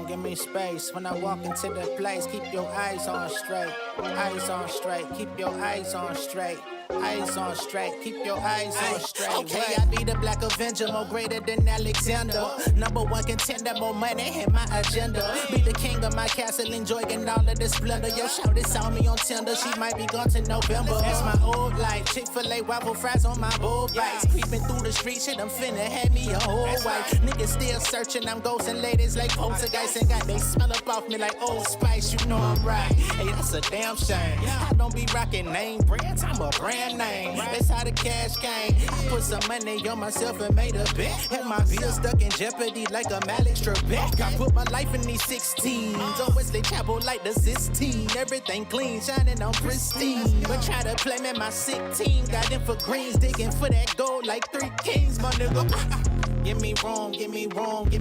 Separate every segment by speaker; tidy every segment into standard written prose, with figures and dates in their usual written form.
Speaker 1: Give me space. When I walk into the place, keep your eyes on straight. Eyes on straight, keep your eyes on straight. Eyes on straight, keep your eyes on straight. Okay, I be the Black Avenger, more greater than Alexander. Number one contender, more money in my agenda. Be the king of my castle, enjoying all of the splendor. Yo, shout this on me on Tinder, she might be gone to November. That's my old life, Chick-fil-A waffle fries on my bull bites. Creeping through the street, shit, I'm finna have me a whole wife. Niggas still searching, I'm ghosting ladies like poltergeist. And got they smell up off me like Old Spice, you know I'm right. Hey, that's a damn shame. I don't be rocking name brands, I'm a brand name. That's how the cash came. I put some money on myself and made a bet. Had my bills stuck in jeopardy like a Malik Trebek. I put my life in these 16s. Always they travel like the 16. Everything clean, shining on pristine. But try to play me my sick team. Got in for greens, digging for that gold like 3 kings, my nigga. Give me room, give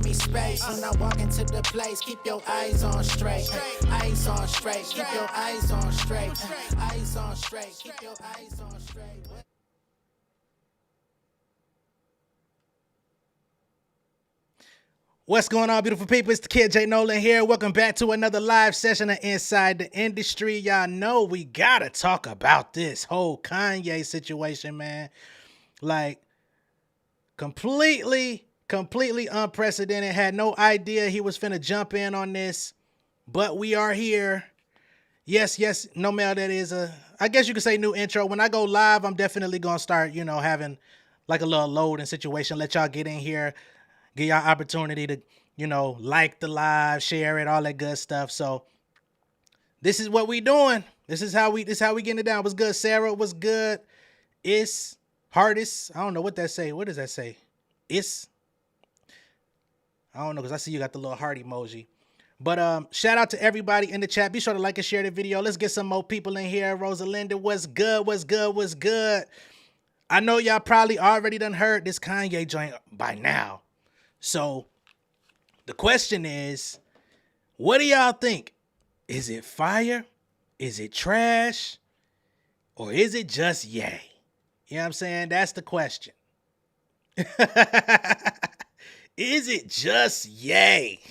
Speaker 1: me space. When I walk into the place, keep your eyes on straight. Eyes on straight, keep your eyes on straight. Eyes on straight, keep your eyes on straight.
Speaker 2: What's going on, beautiful people? It's the kid J Nolan here. Welcome back to another live session of Inside the Industry. Y'all know we gotta talk about this whole Kanye situation, man. Like, completely unprecedented. Had no idea he was finna jump in on this, but we are here. Yes, no mail. That is I guess you could say new intro. When I go live, I'm definitely gonna start, having like a little loading situation. Let y'all get in here, give y'all opportunity to, like the live, share it, all that good stuff. So this is what we doing. This is how we getting it down. What's good, Sarah? What's good? It's hardest. I don't know what that say. What does that say? I don't know, because I see you got the little heart emoji. But shout out to everybody in the chat. Be sure to like and share the video. Let's get some more people in here. Rosalinda, what's good? What's good? I know y'all probably already done heard this Kanye joint by now. So the question is, what do y'all think? Is it fire? Is it trash? Or is it just yay? You know what I'm saying? That's the question. Is it just yay?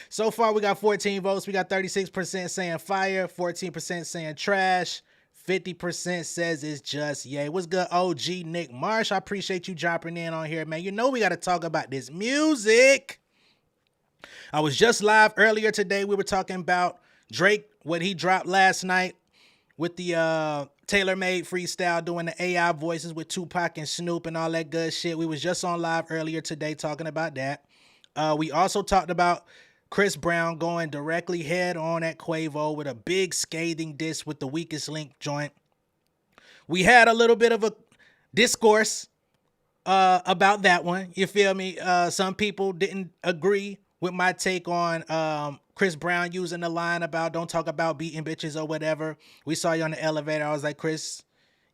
Speaker 2: So far, we got 14 votes. We got 36% saying fire, 14% saying trash, 50% says it's just yay. What's good, OG Nick Marsh? I appreciate you dropping in on here, man. You know we got to talk about this music. I was just live earlier today. We were talking about Drake, what he dropped last night with the tailor-made freestyle, doing the AI voices with Tupac and Snoop and all that good shit. We was just on live earlier today talking about that. We also talked about Chris Brown going directly head on at Quavo with a big scathing diss with the Weakest Link joint. We had a little bit of a discourse about that one. You feel me? Some people didn't agree with my take on Chris Brown using the line about don't talk about beating bitches or whatever. We saw you on the elevator. I was like, Chris,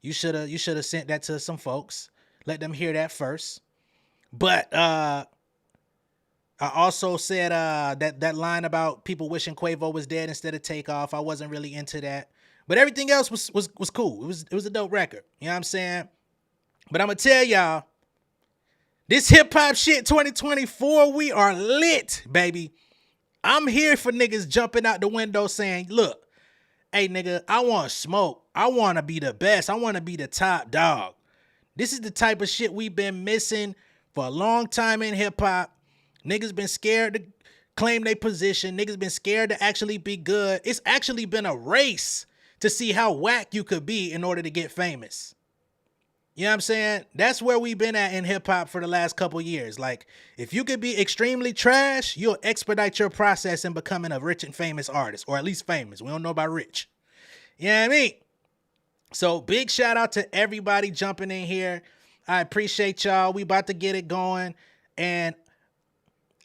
Speaker 2: you should have sent that to some folks. Let them hear that first. But I also said that line about people wishing Quavo was dead instead of Takeoff. I wasn't really into that. But everything else was cool. It was a dope record. You know what I'm saying? But I'm going to tell y'all, this hip-hop shit 2024, we are lit, baby. I'm here for niggas jumping out the window saying, look, hey, nigga, I want smoke. I want to be the best. I want to be the top dog. This is the type of shit we've been missing for a long time in hip-hop. Niggas been scared to claim their position. Niggas been scared to actually be good. It's actually been a race to see how whack you could be in order to get famous. You know what I'm saying? That's where we've been at in hip-hop for the last couple years. Like, if you could be extremely trash, you'll expedite your process in becoming a rich and famous artist, or at least famous. We don't know about rich. You know what I mean? So, big shout out to everybody jumping in here. I appreciate y'all. We about to get it going. And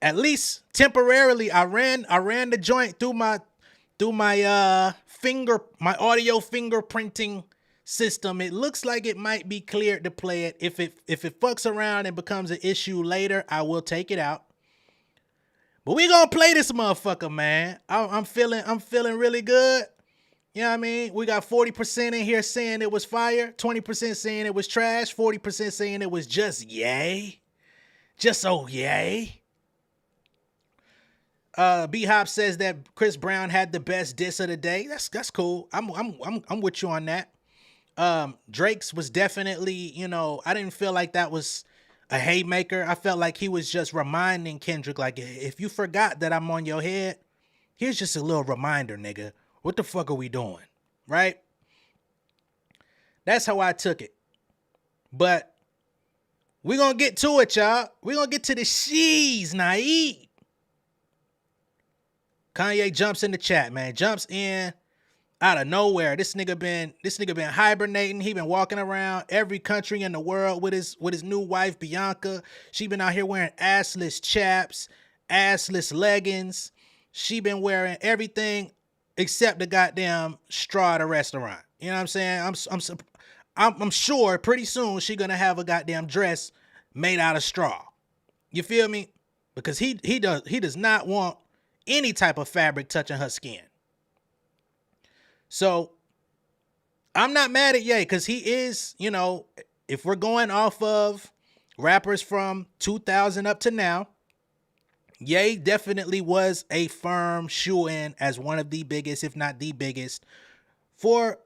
Speaker 2: at least temporarily, I ran the joint through my audio fingerprinting system. It looks like it might be cleared to play it. If it fucks around and becomes an issue later, I will take it out. But we gonna play this motherfucker, man. I'm feeling really good. You know what I mean? We got 40% in here saying it was fire, 20% saying it was trash, 40% saying it was just yay. Just oh yay. B-Hop says that Chris Brown had the best diss of the day. That's cool. I'm with you on that. Drake's was definitely, you know, I didn't feel like that was a haymaker. I felt like he was just reminding Kendrick, like, if you forgot that I'm on your head, here's just a little reminder, nigga. What the fuck are we doing? Right? That's how I took it. But we're going to get to it, y'all. We're going to get to the she's naive. Kanye jumps in the chat, man. Jumps in out of nowhere. This nigga been hibernating. He been walking around every country in the world with his new wife, Bianca. She been out here wearing assless chaps, assless leggings. She been wearing everything except the goddamn straw at a restaurant. You know what I'm saying? I'm sure pretty soon she gonna have a goddamn dress made out of straw. You feel me? Because he does not want any type of fabric touching her skin. So I'm not mad at Ye, because he is, you know, if we're going off of rappers from 2000 up to now, Ye definitely was a firm shoe-in as one of the biggest, if not the biggest, for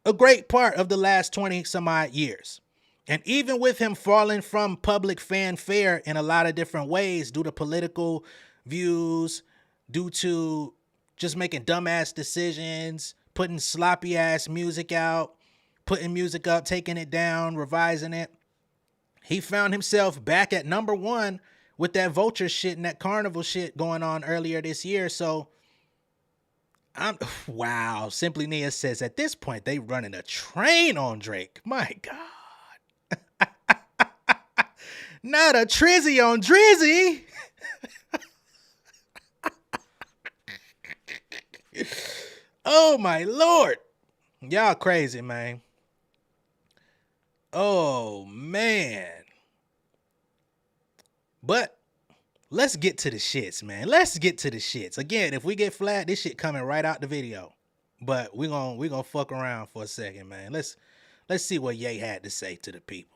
Speaker 2: a great part of the last 20 some odd years. And even with him falling from public fanfare in a lot of different ways due to political views, due to just making dumbass decisions, putting sloppy ass music out, putting music up, taking it down, revising it, he found himself back at number one with that vulture shit and that carnival shit going on earlier this year. So wow. Simply Nia says at this point they running a train on Drake. My God. Not a trizzy on Drizzy. Oh my Lord. Y'all crazy, man. Oh man. But let's get to the shits, man. Let's get to the shits. Again, if we get flat, this shit coming right out the video. But we're gonna fuck around for a second, man. Let's see what Ye had to say to the people.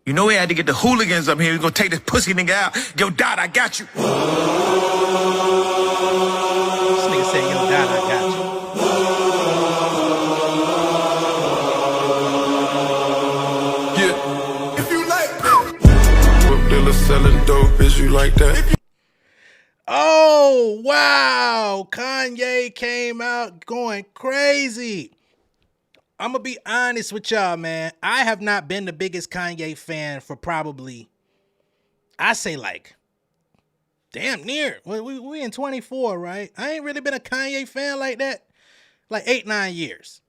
Speaker 3: You know we had to get the hooligans up here. We're gonna take this pussy nigga out. Yo, Dot, I got you.
Speaker 2: This nigga said, yo, Dot, I got you.
Speaker 3: Yeah. If you like that. Dealer selling dope, is you like that?
Speaker 2: Oh, wow. Kanye came out going crazy. I'm going to be honest with y'all, man. I have not been the biggest Kanye fan for probably, I say like, damn near. We in 24, right? I ain't really been a Kanye fan like that. Like 8-9 years.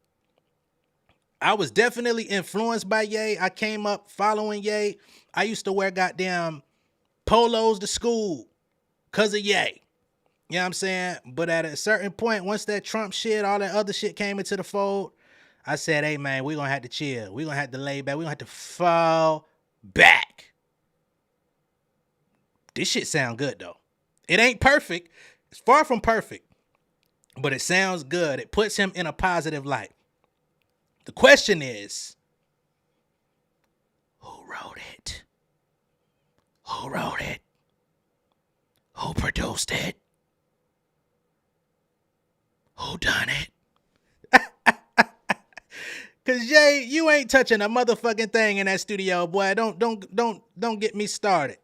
Speaker 2: I was definitely influenced by Ye. I came up following Ye. I used to wear goddamn polos to school because of Ye. You know what I'm saying? But at a certain point, once that Trump shit, all that other shit came into the fold, I said, hey, man, we're going to have to chill. We're going to have to lay back. We're going to have to fall back. This shit sound good, though. It ain't perfect. It's far from perfect. But it sounds good. It puts him in a positive light. The question is, who wrote it? Who wrote it? Who produced it? Who done it? Cause Jay, you ain't touching a motherfucking thing in that studio, boy. Don't get me started.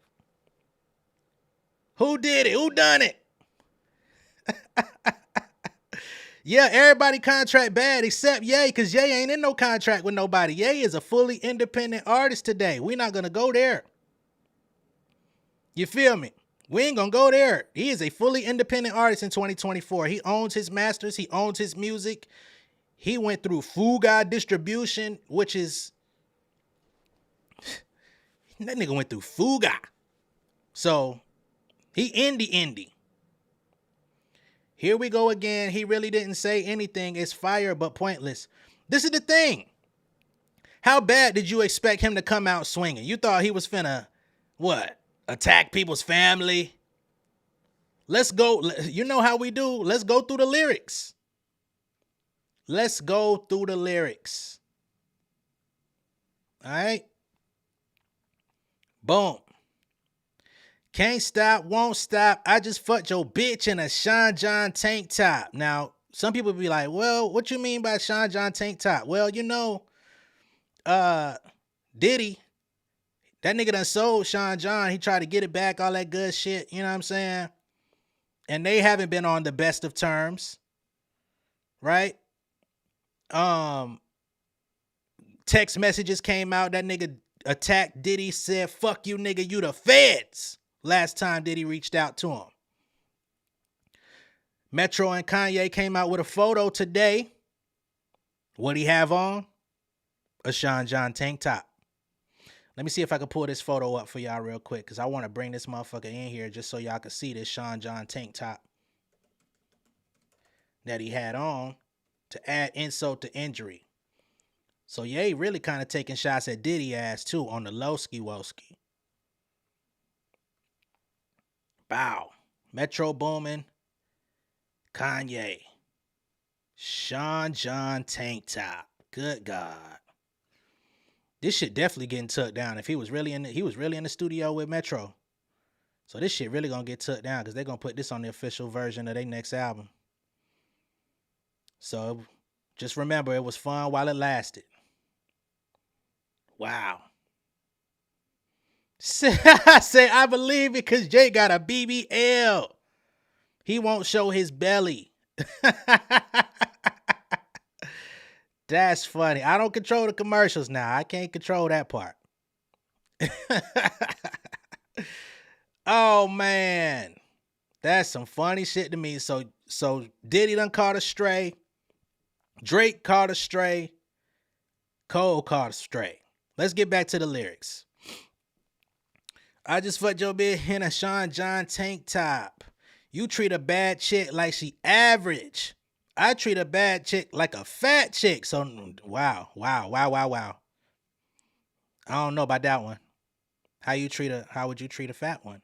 Speaker 2: Who did it? Who done it? Yeah, everybody contract bad except Ye, cause Ye ain't in no contract with nobody. Ye is a fully independent artist today. We're not gonna go there. You feel me? We ain't gonna go there. He is a fully independent artist in 2024. He owns his masters. He owns his music. He went through Fuga distribution, which is... That nigga went through Fuga. So, he indie. Here we go again. He really didn't say anything. It's fire, but pointless. This is the thing. How bad did you expect him to come out swinging? You thought he was finna, what? Attack people's family? Let's go. You know how we do. Let's go through the lyrics. Let's go through the lyrics. All right. Boom. Can't stop, won't stop. I just fucked your bitch in a Sean John tank top. Now, some people be like, well, what you mean by Sean John tank top? Well, you know, Diddy, that nigga done sold Sean John. He tried to get it back, all that good shit. You know what I'm saying? And they haven't been on the best of terms. Right? Text messages came out. That nigga attacked Diddy, said, fuck you, nigga, you the feds. Last time Diddy reached out to him. Metro and Kanye came out with a photo today. What'd he have on? A Sean John tank top. Let me see if I can pull this photo up for y'all real quick, because I want to bring this motherfucker in here just so y'all can see this Sean John tank top that he had on to add insult to injury. So yeah, he really kind of taking shots at Diddy ass too on the lowski woski. Bow. Metro Boomin. Kanye. Sean John tank top. Good God. This shit definitely getting took down. If he was really in the studio with Metro. So this shit really gonna get took down because they're gonna put this on the official version of their next album. So just remember, it was fun while it lasted. Wow. I say I believe it because Jay got a BBL. He won't show his belly. That's funny. I don't control the commercials now. I can't control that part. Oh man. That's some funny shit to me. So Diddy done caught a stray. Drake caught a stray. Cole caught a stray. Let's get back to the lyrics. I just fucked your bitch in a Sean John tank top. You treat a bad chick like she average. I treat a bad chick like a fat chick. So, wow. I don't know about that one. How would you treat a fat one?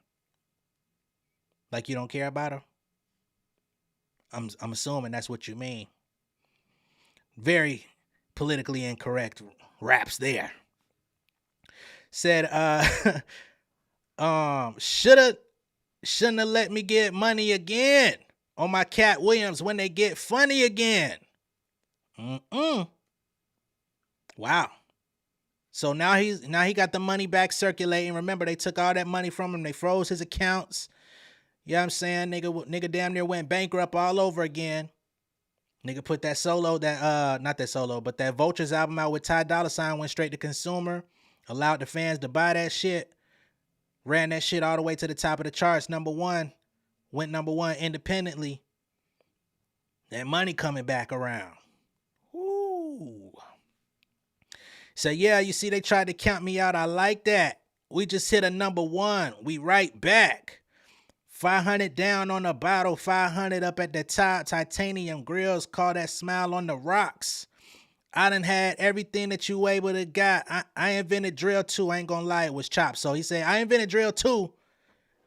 Speaker 2: Like you don't care about her? I'm assuming that's what you mean. Very politically incorrect raps there. Said, shouldn't have let me get money again on my Cat Williams when they get funny again. Wow. So now he got the money back circulating. Remember, they took all that money from him. They froze his accounts. You know what I'm saying? Nigga damn near went bankrupt all over again. Nigga put that that Vultures album out with Ty Dolla $ign, went straight to consumer, allowed the fans to buy that shit, ran that shit all the way to the top of the charts, went number one independently. That money coming back around. Woo. So yeah, you see they tried to count me out. I like that. We just hit a number one. We right back. 500 down on the bottle, 500 up at the top. Titanium Grrrls, call that smile on the rocks. I done had everything that you able to got. I invented drill too. I ain't gonna lie, it was Chop. So he said, I invented drill too,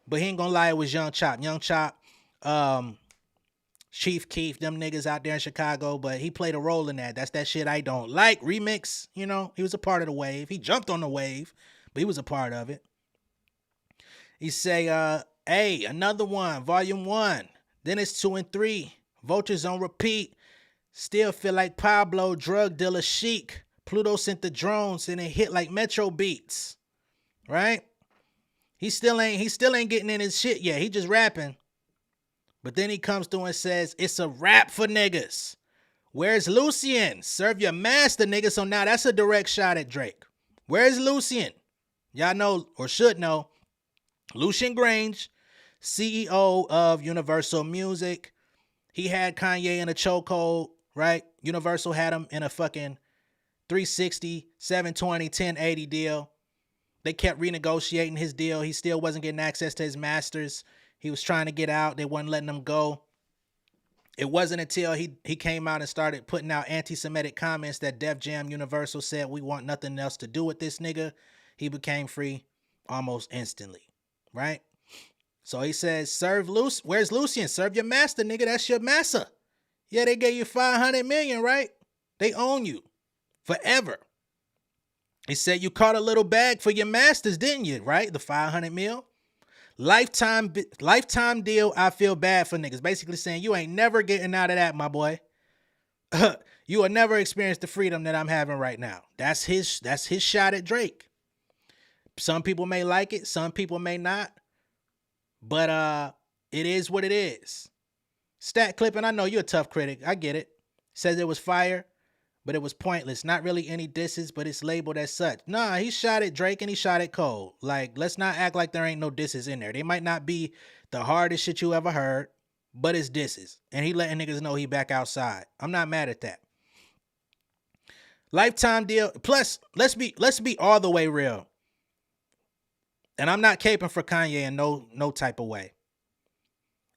Speaker 2: but he ain't gonna lie, it was Young Chop. Young Chop, Chief Keef, them niggas out there in Chicago, but he played a role in that. That's that shit I don't like. Remix, you know, he was a part of the wave. He jumped on the wave, but he was a part of it. He say, hey, another one, volume 1. Then it's 2 and 3. Vultures on repeat. Still feel like Pablo, drug dealer chic. Pluto sent the drones and it hit like Metro beats. Right? He still ain't getting in his shit yet. He just rapping. But then he comes through and says, it's a rap for niggas. Where's Lucien? Serve your master, nigga. So now that's a direct shot at Drake. Where's Lucien? Y'all know or should know. Lucien Grange, CEO of Universal Music. He had Kanye in a chokehold, right? Universal had him in a fucking 360, 720, 1080 deal. They kept renegotiating his deal. He still wasn't getting access to his masters. He was trying to get out. They wasn't letting him go. It wasn't until he came out and started putting out anti-Semitic comments that Def Jam Universal said, we want nothing else to do with this nigga. He became free almost instantly, right? So he says, where's Lucian? Serve your master, nigga. That's your master. Yeah, they gave you 500 million, right? They own you forever. He said you caught a little bag for your masters, didn't you? Right? The 500 mil. Lifetime deal. I feel bad for niggas. Basically saying you ain't never getting out of that, my boy. You will never experience the freedom that I'm having right now. That's his shot at Drake. Some people may like it, some people may not. But it is what it is. Stat clipping, I know you're a tough critic. I get it. Says it was fire, but it was pointless. Not really any disses, but it's labeled as such. Nah, he shot at Drake and he shot at Cole. Like, let's not act like there ain't no disses in there. They might not be the hardest shit you ever heard, but it's disses. And he letting niggas know he back outside. I'm not mad at that. Lifetime deal. Plus, let's be all the way real. And I'm not caping for Kanye in no type of way.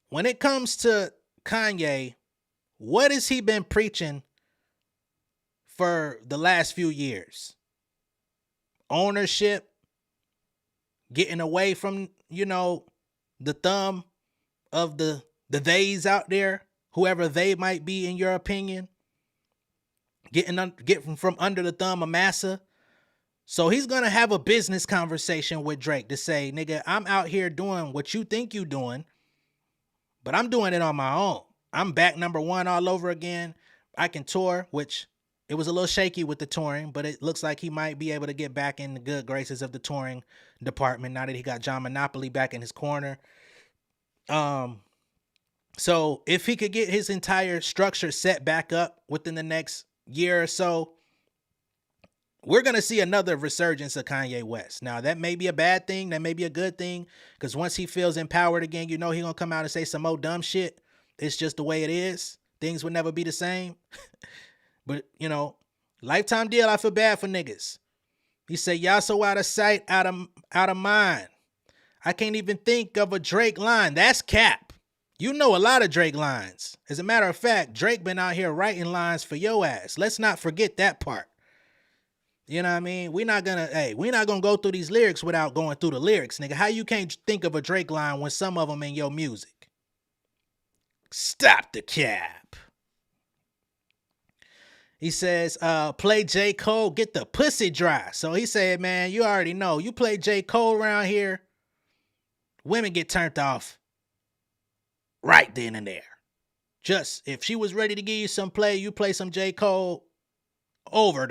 Speaker 2: When it comes to Kanye, what has he been preaching for the last few years? Ownership, getting away from, the thumb of the theys out there, whoever they might be in your opinion. Getting from under the thumb of massa. So he's going to have a business conversation with Drake to say, nigga, I'm out here doing what you think you doing, but I'm doing it on my own. I'm back #1 all over again. I can tour, which it was a little shaky with the touring, but it looks like he might be able to get back in the good graces of the touring department now that he got John Monopoly back in his corner. So if he could get his entire structure set back up within the next year or so, we're going to see another resurgence of Kanye West. Now, that may be a bad thing. That may be a good thing. Because once he feels empowered again, he's going to come out and say some more dumb shit. It's just the way it is. Things will never be the same. But, lifetime deal, I feel bad for niggas. He said, y'all so out of sight, out of mind. I can't even think of a Drake line. That's cap. You know a lot of Drake lines. As a matter of fact, Drake been out here writing lines for your ass. Let's not forget that part. You know what I mean? We're not gonna go through these lyrics without going through the lyrics, nigga. How you can't think of a Drake line when some of them in your music? Stop the cap. He says, play J. Cole, get the pussy dry. So he said, man, you already know. You play J. Cole around here, women get turned off right then and there. Just, if she was ready to give you some play, you play some J. Cole, over.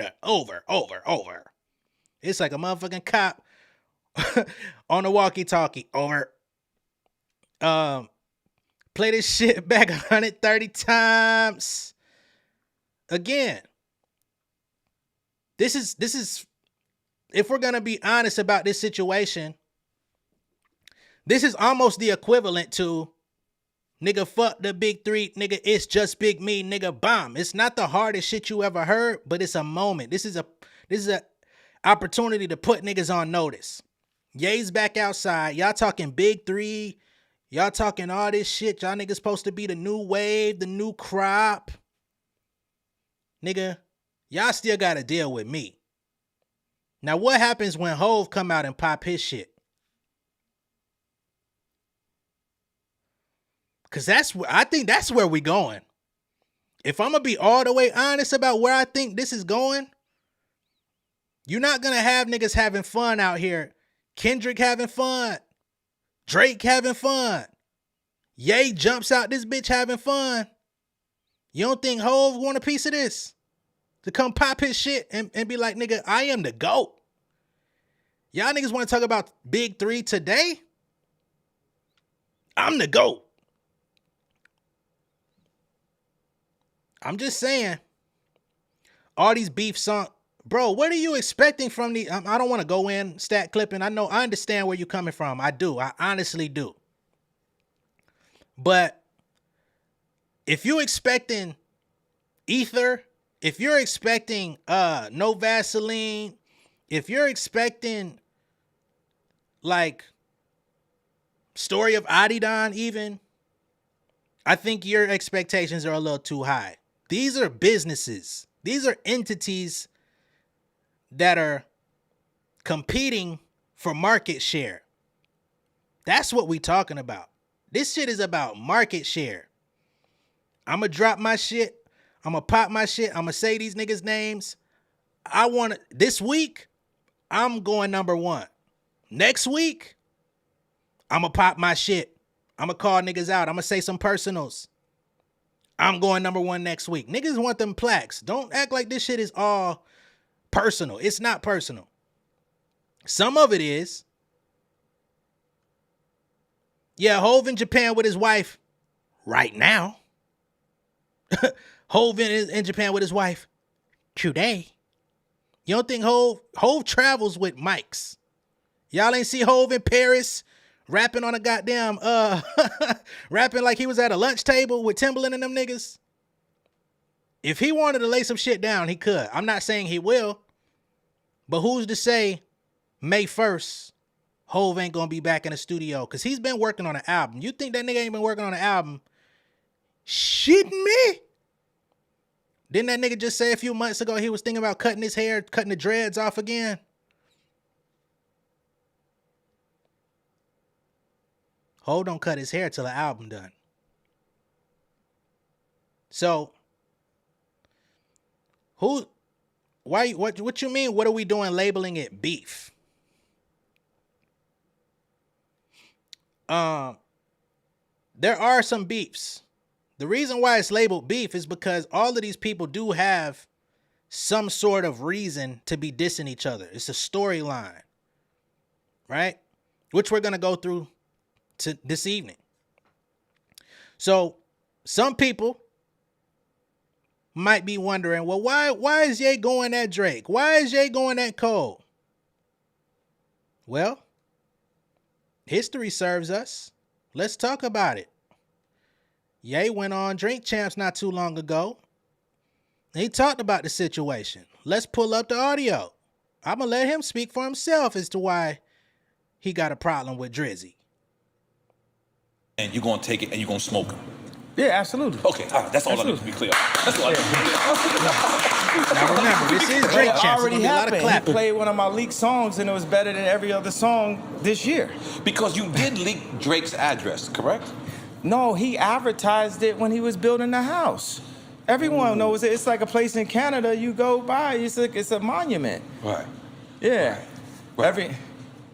Speaker 2: It's like a motherfucking cop on a walkie-talkie. Over. Play this shit back 130 times. Again, this is if we're gonna be honest about this situation, this is almost the equivalent to nigga, fuck the big three, nigga, it's just big me, nigga, bomb. It's not the hardest shit you ever heard, but it's a moment. This is a opportunity to put niggas on notice. Ye's back outside. Y'all talking big three. Y'all talking all this shit. Y'all niggas supposed to be the new wave, the new crop. Nigga, y'all still gotta deal with me. Now, what happens when Hove come out and pop his shit? Because I think that's where we going. If I'm going to be all the way honest about where I think this is going, you're not going to have niggas having fun out here. Kendrick having fun. Drake having fun. Ye jumps out this bitch having fun. You don't think Hove want a piece of this? To come pop his shit and be like, nigga, I am the GOAT. Y'all niggas want to talk about big three today? I'm the GOAT. I'm just saying, all these beef songs, bro, what are you expecting from the, I don't want to go in stat clipping. I understand where you're coming from. I do. I honestly do. But if you're expecting Ether, if you're expecting No Vaseline, if you're expecting like Story of Adidon even, I think your expectations are a little too high. These are businesses. These are entities that are competing for market share. That's what we talking about. This shit is about market share. I'm going to drop my shit. I'm going to pop my shit. I'm going to say these niggas' names. This week, I'm going number 1. Next week, I'm going to pop my shit. I'm going to call niggas out. I'm going to say some personals. I'm going number 1 next week. Niggas want them plaques. Don't act like this shit is all personal. It's not personal. Some of it is. Yeah, Hov in Japan with his wife right now. Hov in Japan with his wife today. You don't think Hov travels with mics? Y'all ain't see Hov in Paris rapping on a goddamn rapping like he was at a lunch table with Timbaland and them niggas? If he wanted to lay some shit down, he could. I'm not saying he will. But who's to say May 1st Hov ain't gonna be back in the studio? Because he's been working on an album. You think that nigga ain't been working on an album? Shitting me? Didn't that nigga just say a few months ago he was thinking about cutting his hair, cutting the dreads off again? Hov don't cut his hair till the album done. So, what you mean, what are we doing labeling it beef? There are some beefs. The reason why it's labeled beef is because all of these people do have some sort of reason to be dissing each other. It's a storyline, right? Which we're going to go through to this evening. So some people might be wondering, well, why is Ye going at Drake? Why is Ye going at Cole? Well, history serves us. Let's talk about it. Ye went on Drink Champs not too long ago. He talked about the situation. Let's pull up the audio. I'm going to let him speak for himself as to why he got a problem with Drizzy.
Speaker 4: And you're going to take it and you're going to smoke him.
Speaker 5: Yeah, absolutely.
Speaker 4: Okay, all right, that's all I need to be clear. That's all I need to be clear.
Speaker 2: Now remember, this is Drink Champs.
Speaker 5: It already happened. He
Speaker 2: He
Speaker 5: played one of my leaked songs and it was better than every other song this year.
Speaker 4: Because you did leak Drake's address, correct?
Speaker 5: No, he advertised it when he was building the house. Everyone knows it. It's like a place in Canada you go by. It's a monument.
Speaker 4: Right.
Speaker 5: Yeah.
Speaker 4: Right.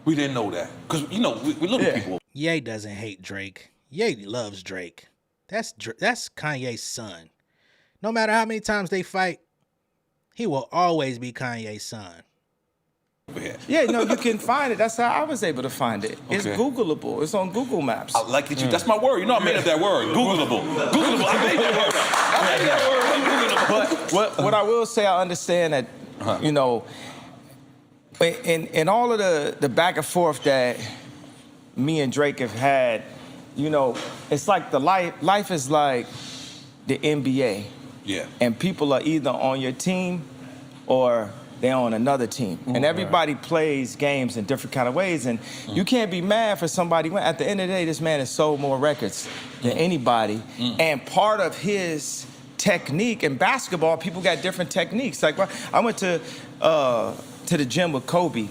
Speaker 4: We didn't know that. Because, you know, we little people.
Speaker 2: Ye doesn't hate Drake. Ye loves Drake. That's Kanye's son. No matter how many times they fight, he will always be Kanye's son.
Speaker 5: Yeah, no, you can find it. That's how I was able to find it. It's Googleable. It's on Google Maps.
Speaker 4: I like that you. That's my word. You know I made up that word. Googleable. Googleable. I made that word.
Speaker 5: But what I will say, I understand that, you know, in all of the back and forth that me and Drake have had, you know, it's like life is like the NBA.
Speaker 4: Yeah.
Speaker 5: And people are either on your team or they're on another team. And everybody plays games in different kind of ways. And you can't be mad for somebody. At the end of the day, this man has sold more records than anybody. And part of his technique in basketball, people got different techniques. Like I went to the gym with Kobe,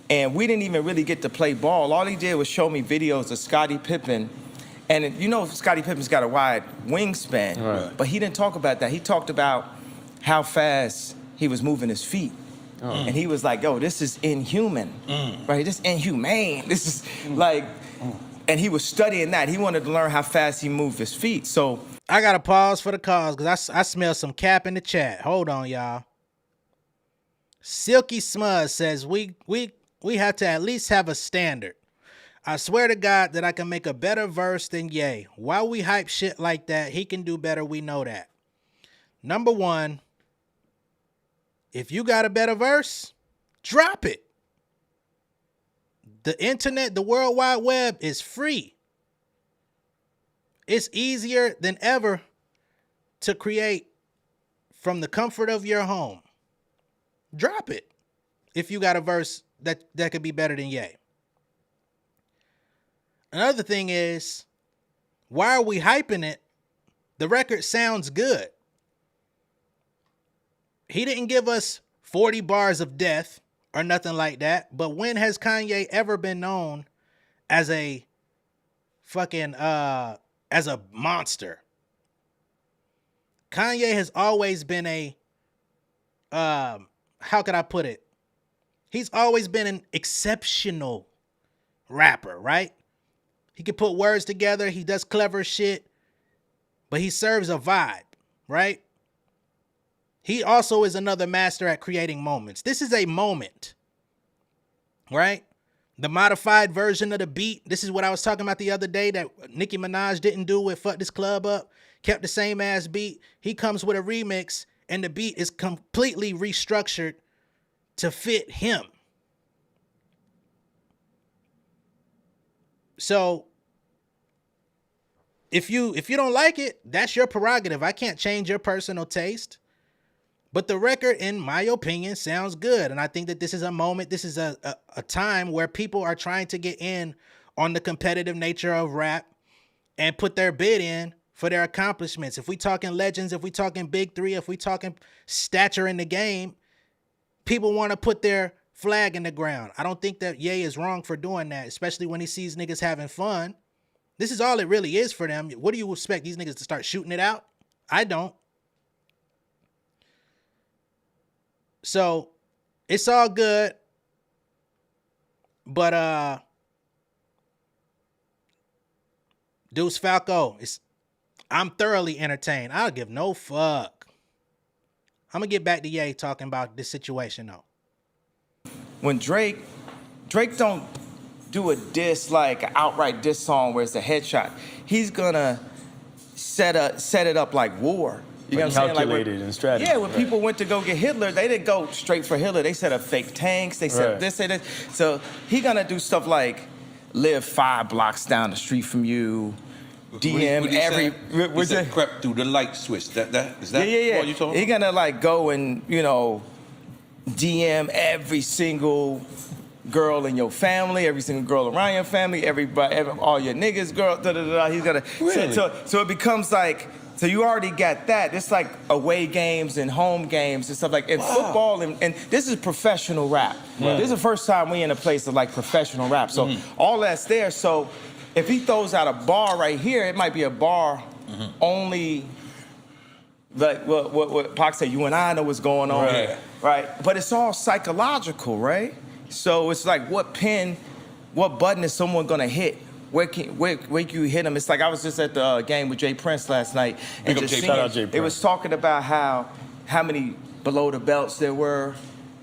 Speaker 5: and we didn't even really get to play ball. All he did was show me videos of Scottie Pippen. And you know Scottie Pippen's got a wide wingspan, but he didn't talk about that. He talked about how fast he was moving his feet. And he was like, yo, this is inhuman, right? This is inhumane. This is like, and he was studying that. He wanted to learn how fast he moved his feet. So
Speaker 2: I got to pause for the cause because I smell some cap in the chat. Hold on, y'all. Silky Smuzz says, we have to at least have a standard. I swear to God that I can make a better verse than Ye. Why we hype shit like that? He can do better. We know that. Number one, if you got a better verse, drop it. The internet, the World Wide Web is free. It's easier than ever to create from the comfort of your home. Drop it if you got a verse that could be better than Ye. Another thing is, why are we hyping it? The record sounds good. He didn't give us 40 bars of death or nothing like that, but when has Kanye ever been known as a fucking as a monster. Kanye has always been a how could I put it? He's always been an exceptional rapper, right? He can put words together, he does clever shit, but he serves a vibe, right? He also is another master at creating moments. This is a moment, right? The modified version of the beat. This is what I was talking about the other day that Nicki Minaj didn't do with Fuck This Club Up. Kept the same ass beat. He comes with a remix and the beat is completely restructured to fit him. So if you don't like it, that's your prerogative. I can't change your personal taste. But the record, in my opinion, sounds good. And I think that this is a moment, this is a time where people are trying to get in on the competitive nature of rap and put their bid in for their accomplishments. If we talking legends, if we talking big three, if we talking stature in the game, people want to put their flag in the ground. I don't think that Ye is wrong for doing that, especially when he sees niggas having fun. This is all it really is for them. What do you expect these niggas to start shooting it out? I don't. So it's all good. But Deuce Falco, I'm thoroughly entertained. I don't give no fuck. I'm gonna get back to Ye talking about this situation though.
Speaker 5: When Drake don't do a diss like an outright diss song where it's a headshot. He's gonna set it up like war. You know what I'm saying?
Speaker 6: Calculated and strategy.
Speaker 5: Yeah, when people went to go get Hitler, they didn't go straight for Hitler. They set up fake tanks. They set up this and that. So he gonna do stuff like live 5 blocks down the street from you. DM every.
Speaker 4: He said crept through the light switch. Is that
Speaker 5: Yeah.
Speaker 4: what you talking about?
Speaker 5: He gonna like go and DM every single girl in your family, every single girl around your family, everybody, all your niggas, girl. He's gonna.
Speaker 4: Really?
Speaker 5: So it becomes like. So you already got that. It's like away games and home games and stuff like in football. And this is professional rap. This is the first time we in a place of like professional rap. So all that's there. So if he throws out a bar right here, it might be a bar only like what Pac said, you and I know what's going on. Right? But it's all psychological, right? So it's like what button is someone gonna hit? Where can you hit him? It's like I was just at the game with Jay Prince last night. And just seeing, it was talking about how many below the belts there were,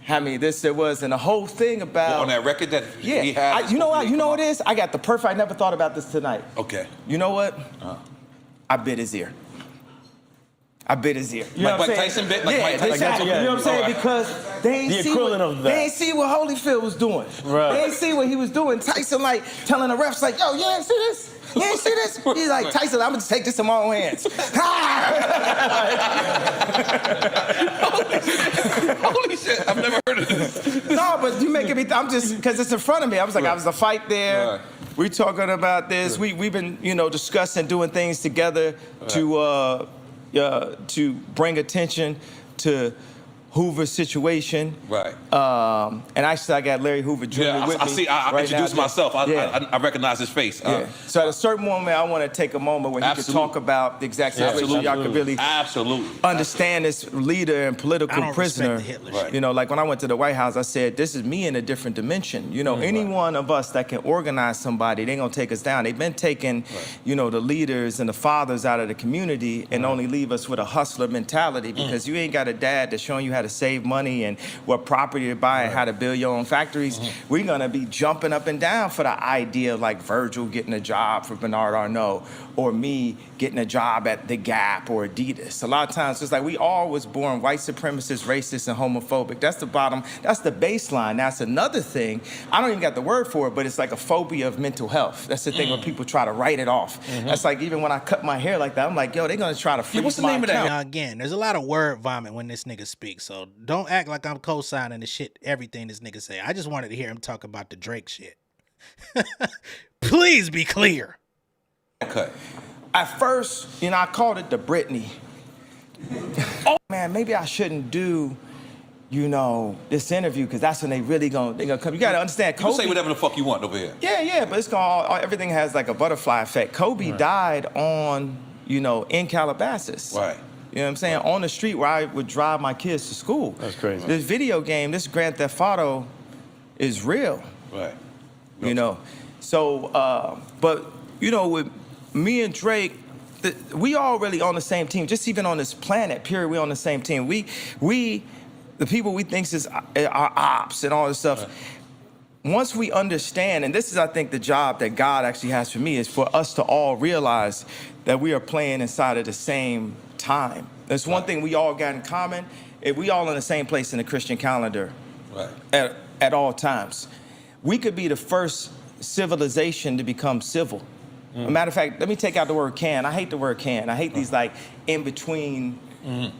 Speaker 5: how many this there was, and the whole thing about...
Speaker 4: on that record that he had?
Speaker 5: You know what it is? I got the perfect... I never thought about this tonight.
Speaker 4: Okay.
Speaker 5: You know what? I bit his ear. You know
Speaker 4: like Tyson bit? Like Mike Tyson?
Speaker 5: Exactly. You know what I'm saying? Because they ain't see what Holyfield was doing. They ain't see what he was doing. Tyson like telling the refs like, yo, you ain't see this? You ain't see this? He's like, Tyson, I'm gonna take this in my own hands.
Speaker 4: Holy shit, I've never heard of this.
Speaker 5: No, but you making me, I'm just, because it's in front of me. I was like, I was a fight there. We talking about this. We've been, discussing doing things together to bring attention to Hoover's situation.
Speaker 4: Right.
Speaker 5: And actually, I got Larry Hoover Jr. with me.
Speaker 4: I introduced myself. I recognize his face.
Speaker 5: So at a certain moment, I want to take a moment where he can talk about the exact situation. Y'all can really understand this leader and political prisoner. Like when I went to the White House, I said, this is me in a different dimension. Any one of us that can organize somebody, they gonna take us down. They've been taking, the leaders and the fathers out of the community and only leave us with a hustler mentality because you ain't got a dad that's showing you how to save money and what property to buy and how to build your own factories. We're gonna be jumping up and down for the idea like Virgil getting a job for Bernard Arnault or me getting a job at The Gap or Adidas. A lot of times it's like we all was born white supremacist, racist, and homophobic. That's the bottom, that's the baseline. That's another thing. I don't even got the word for it, but it's like a phobia of mental health. That's the thing where people try to write it off. That's like even when I cut my hair like that, I'm like, yo, they're gonna try to freeze
Speaker 4: what's the
Speaker 5: my
Speaker 4: name of that?
Speaker 2: Now again, there's a lot of word vomit when this nigga speaks, so don't act like I'm co-signing the shit, everything this nigga say. I just wanted to hear him talk about the Drake shit. Please be clear.
Speaker 4: Okay.
Speaker 5: At first, I called it the Britney. Oh man, maybe I shouldn't do, this interview, because that's when they gonna come. You gotta understand,
Speaker 4: You can
Speaker 5: Kobe.
Speaker 4: say whatever the fuck you want over here.
Speaker 5: Yeah, but everything has like a butterfly effect. Kobe died on, in Calabasas.
Speaker 4: Right.
Speaker 5: You know what I'm saying? On the street where I would drive my kids to school.
Speaker 6: That's crazy.
Speaker 5: This video game, this Grand Theft Auto, is real.
Speaker 4: Right.
Speaker 5: So, but with me and Drake, we all really on the same team. Just even on this planet, period, we on the same team. The people we think is our ops and all this stuff. Right. Once we understand, and this is, I think, the job that God actually has for me, is for us to all realize that we are playing inside of the same time. There's one thing we all got in common. We all in the same place in the Christian calendar. Right. At all times. We could be the first civilization to become civil. As a matter of fact, let me take out the word can. I hate the word can. I hate these like in between,
Speaker 2: All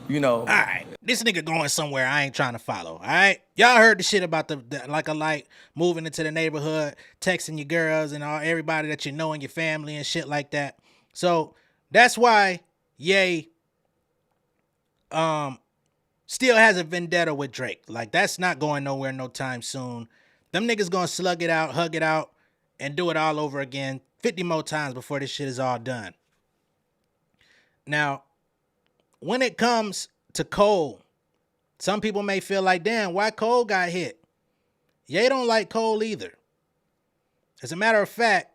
Speaker 2: right, this nigga going somewhere I ain't trying to follow. All right, y'all heard the shit about the like a light moving into the neighborhood, texting your girls and everybody that you know in your family and shit like that. So that's why Ye still has a vendetta with Drake. Like, that's not going nowhere no time soon. Them niggas gonna slug it out, hug it out, and do it all over again 50 more times before this shit is all done. Now, when it comes to Cole, some people may feel like, damn, why Cole got hit? Ye don't like Cole either. As a matter of fact,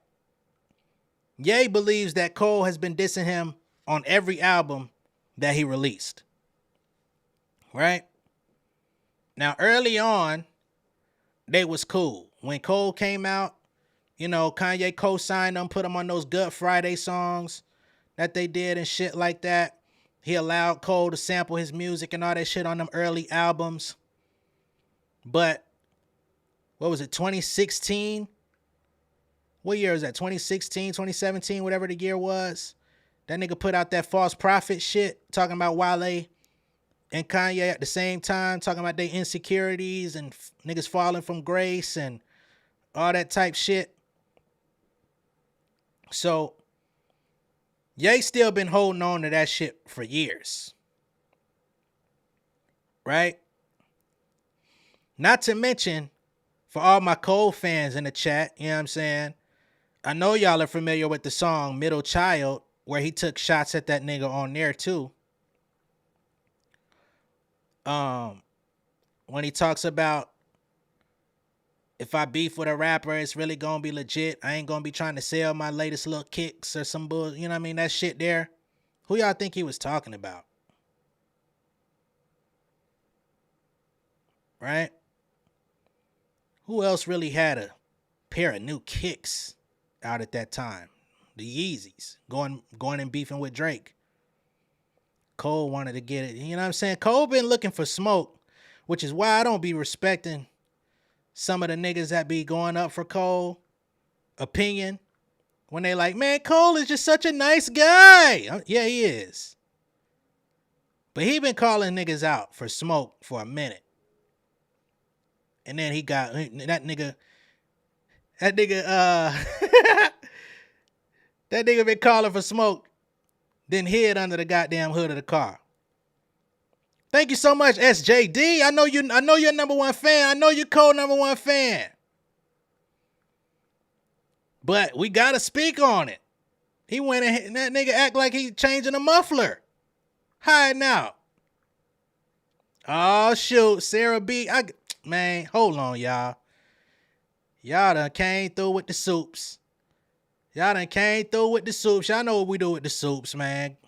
Speaker 2: Ye believes that Cole has been dissing him on every album that he released. Right? Now, early on, they was cool. When Cole came out, Kanye co-signed him, put him on those Good Friday songs that they did and shit like that. He allowed Cole to sample his music and all that shit on them early albums. But, what was it, 2016? What year is that? 2016, 2017, whatever the year was. That nigga put out that false prophet shit, talking about Wale and Kanye at the same time, talking about their insecurities and niggas falling from grace and all that type shit. So, Ye still been holding on to that shit for years. Right? Not to mention, for all my Cole fans in the chat, you know what I'm saying? I know y'all are familiar with the song Middle Child, where he took shots at that nigga on there too. When he talks about, if I beef with a rapper, it's really gonna be legit. I ain't gonna be trying to sell my latest little kicks or some bull, you know what I mean? That shit there. Who y'all think he was talking about? Right? Who else really had a pair of new kicks out at that time? The Yeezys. Going and beefing with Drake. Cole wanted to get it. You know what I'm saying? Cole been looking for smoke, which is why I don't be respecting some of the niggas that be going up for Cole opinion when they like, man, Cole is just such a nice guy. Yeah, he is. But he been calling niggas out for smoke for a minute. And then he got that nigga that nigga been calling for smoke, then hid under the goddamn hood of the car. Thank you so much, SJD. I know you're number one fan. I know you're Cole number one fan. But we gotta speak on it. He went and that nigga act like he changing a muffler. Hiding out. Oh shoot, Sarah B. Man, hold on, y'all. Y'all done came through with the soups. Y'all know what we do with the soups, man.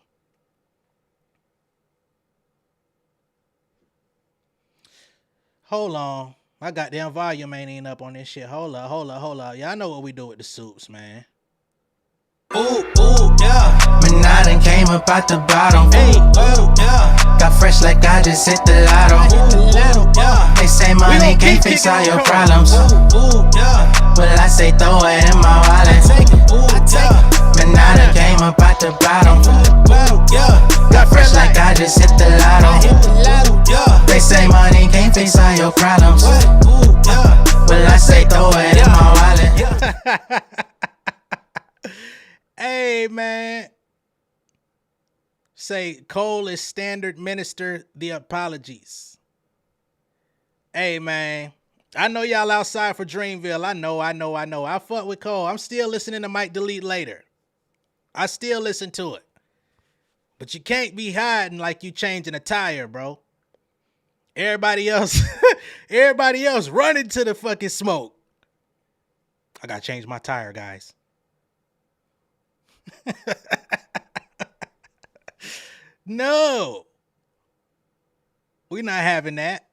Speaker 2: Hold on. My goddamn volume ain't even up on this shit. Hold up. Y'all know what we do with the soups, man.
Speaker 1: Ooh, yeah. Man, I done came up out the bottom. Hey, yeah. Got fresh like I just hit the lotto. Yeah. They say money can't fix all your problems. Yeah. Well, I say throw it in my wallet. Man, I done came up out the bottom. Yeah. Got fresh like I just hit the lotto. Yeah. They say money can't fix all your problems. Yeah. Well, I say throw it in my wallet.
Speaker 2: Hey, man. Say Cole is standard minister the apologies. Hey, man. I know y'all outside for Dreamville. I know. I fuck with Cole. I'm still listening to Mike Delete Later. I still listen to it. But you can't be hiding like you changing a tire, bro. Everybody else, everybody else running to the fucking smoke. I gotta change my tire, guys. No. We're not having that.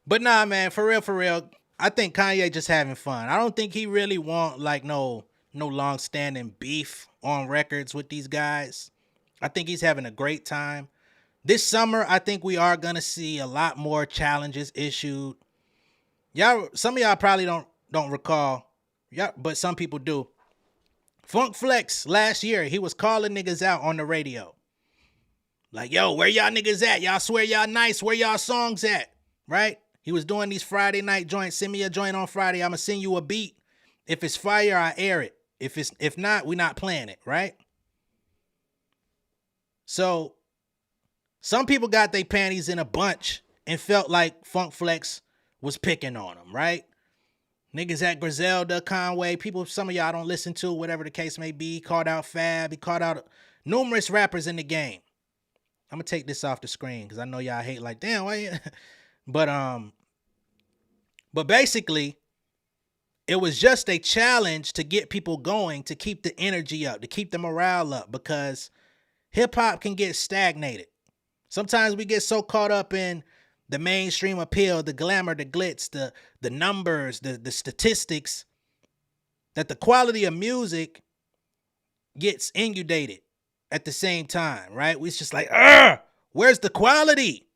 Speaker 2: But nah, man, for real, I think Kanye just having fun. I don't think he really want like no long-standing beef on records with these guys. I think he's having a great time. This summer, I think we are gonna see a lot more challenges issued. Y'all, some of y'all probably don't recall, yeah, but some people do. Funk Flex last year, he was calling niggas out on the radio. Like, yo, where y'all niggas at? Y'all swear y'all nice. Where y'all songs at? Right? He was doing these Friday night joints. Send me a joint on Friday. I'ma send you a beat. If it's fire, I air it. If not, we not playing it, right? So some people got their panties in a bunch and felt like Funk Flex was picking on them, right? Niggas at Griselda, Conway, people some of y'all don't listen to, whatever the case may be. He called out Fab. He called out numerous rappers in the game. I'm gonna take this off the screen because I know y'all hate like, damn, why you? But basically, it was just a challenge to get people going, to keep the energy up, to keep the morale up, because hip hop can get stagnated. Sometimes we get so caught up in the mainstream appeal, the glamour, the glitz, the numbers, the statistics, that the quality of music gets inundated at the same time, right? It's just like, where's the quality?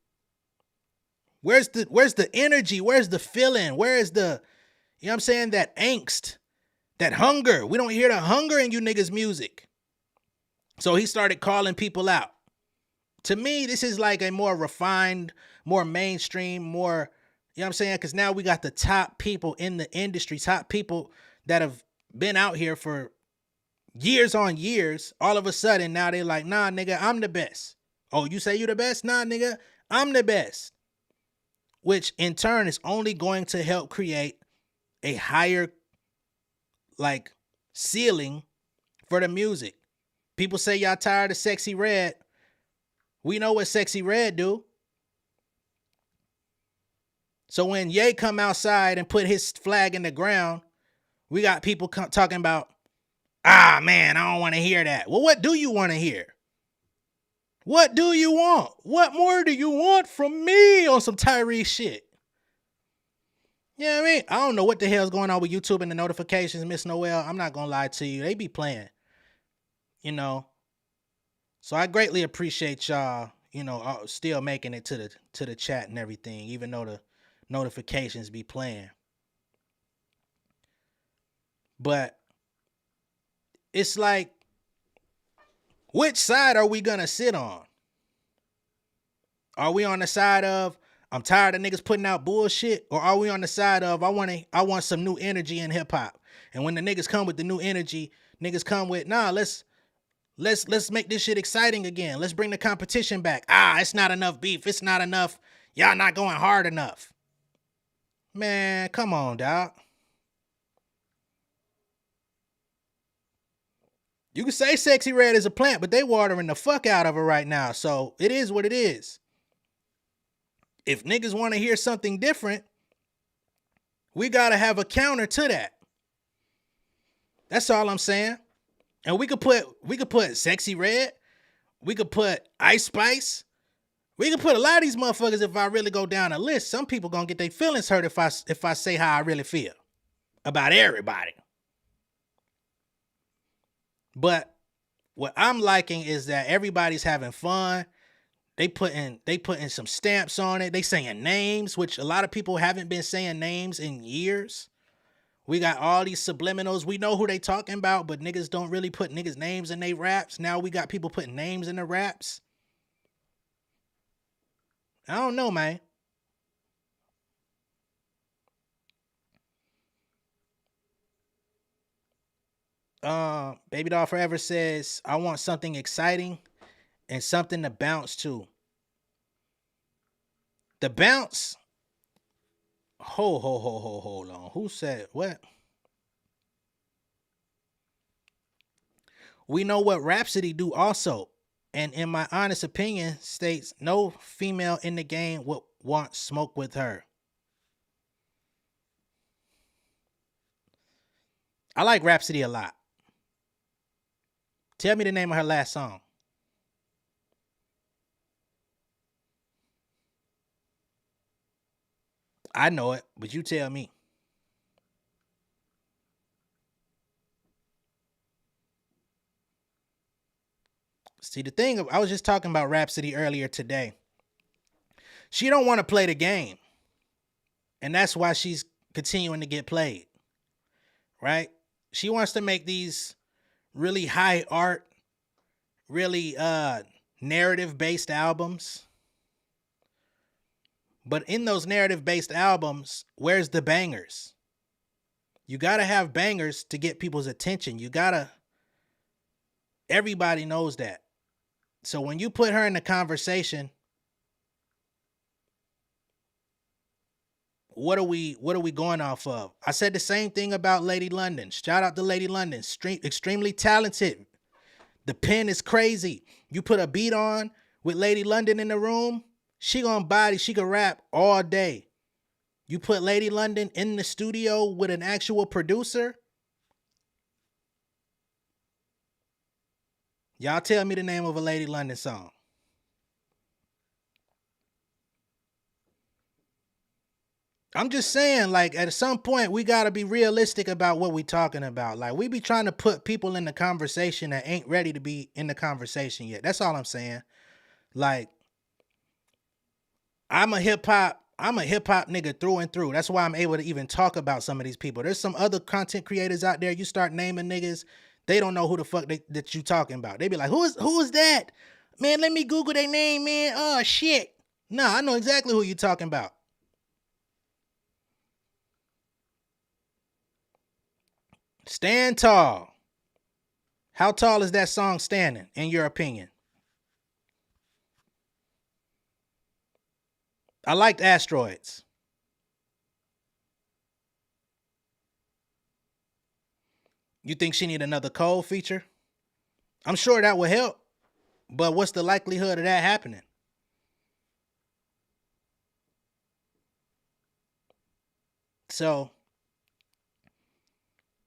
Speaker 2: Where's the energy? Where's the feeling? Where's the, you know what I'm saying, that angst, that hunger? We don't hear the hunger in you niggas' music. So he started calling people out. To me, this is like a more refined, more mainstream, more, you know what I'm saying? Because now we got the top people in the industry, top people that have been out here for years on years. All of a sudden, now they're like, nah, nigga, I'm the best. Oh, you say you the best? Nah, nigga, I'm the best. Which in turn is only going to help create a higher, like, ceiling for the music. People say y'all tired of Sexy Red. We know what Sexy Red do. So when Ye come outside and put his flag in the ground, we got people talking about, man, I don't want to hear that. Well, what do you want to hear? What do you want? What more do you want from me on some Tyrese shit? You know what I mean? I don't know what the hell's going on with YouTube and the notifications, Miss Noel. I'm not going to lie to you. They be playing, you know. So I greatly appreciate y'all, you know, still making it to the chat and everything, even though the notifications be playing. But it's like, which side are we gonna sit on? Are we on the side of, I'm tired of niggas putting out bullshit? Or are we on the side of, I want some new energy in hip hop? And when the niggas come with the new energy, niggas come with, nah, let's make this shit exciting again. Let's bring the competition back. It's not enough beef. It's not enough. Y'all not going hard enough. Man, come on, dog. You can say Sexy Red is a plant, but they watering the fuck out of her right now. So it is what it is. If niggas want to hear something different, we got to have a counter to that. That's all I'm saying. And we could put Sexy Red. We could put Ice Spice. We could put a lot of these motherfuckers if I really go down a list. Some people gonna get their feelings hurt if I say how I really feel about everybody. But what I'm liking is that everybody's having fun. They putting some stamps on it. They saying names, which a lot of people haven't been saying names in years. We got all these subliminals. We know who they talking about, but niggas don't really put niggas' names in their raps. Now we got people putting names in their raps. I don't know, man. Baby Doll Forever says, I want something exciting and something to bounce to. The bounce. Hold on. Who said what? We know what Rhapsody do also. And in my honest opinion, states no female in the game would want smoke with her. I like Rhapsody a lot. Tell me the name of her last song. I know it, but you tell me. See, the thing, I was just talking about Rhapsody earlier today. She don't want to play the game. And that's why she's continuing to get played. Right? She wants to make these really high art, really narrative-based albums. But in those narrative-based albums, where's the bangers? You got to have bangers to get people's attention. Everybody knows that. So when you put her in the conversation, what are we going off of? I said the same thing about Lady London. Shout out to Lady London. Extremely talented. The pen is crazy. You put a beat on with Lady London in the room, she can rap all day. You put Lady London in the studio with an actual producer. Y'all tell me the name of a Lady London song. I'm just saying, like, at some point, we got to be realistic about what we talking about. Like, we be trying to put people in the conversation that ain't ready to be in the conversation yet. That's all I'm saying. Like, I'm a hip hop nigga through and through. That's why I'm able to even talk about some of these people. There's some other content creators out there. You start naming niggas, they don't know who the fuck that you talking about. They be like, who is that? Man, let me Google their name, man. Oh, shit. Nah, I know exactly who you talking about. Stand Tall. How tall is that song standing, in your opinion? I liked Asteroids. You think she need another Cole feature? I'm sure that would help, but what's the likelihood of that happening? So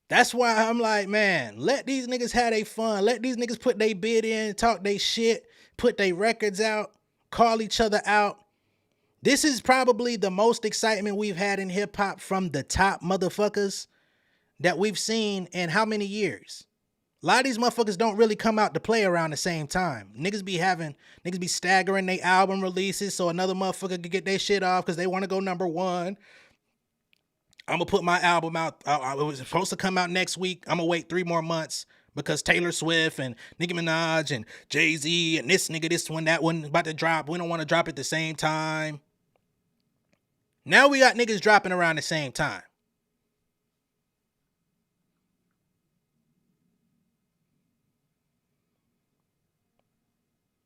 Speaker 2: that's why I'm like, man, let these niggas have their fun. Let these niggas put their bid in, talk their shit, put their records out, call each other out. This is probably the most excitement we've had in hip hop from the top motherfuckers that we've seen in how many years? A lot of these motherfuckers don't really come out to play around the same time. Niggas be staggering their album releases so another motherfucker could get their shit off because they want to go number one. I'm going to put my album out. It was supposed to come out next week. I'm going to wait 3 more months because Taylor Swift and Nicki Minaj and Jay-Z and this nigga, this one, that one about to drop. We don't want to drop at the same time. Now we got niggas dropping around the same time.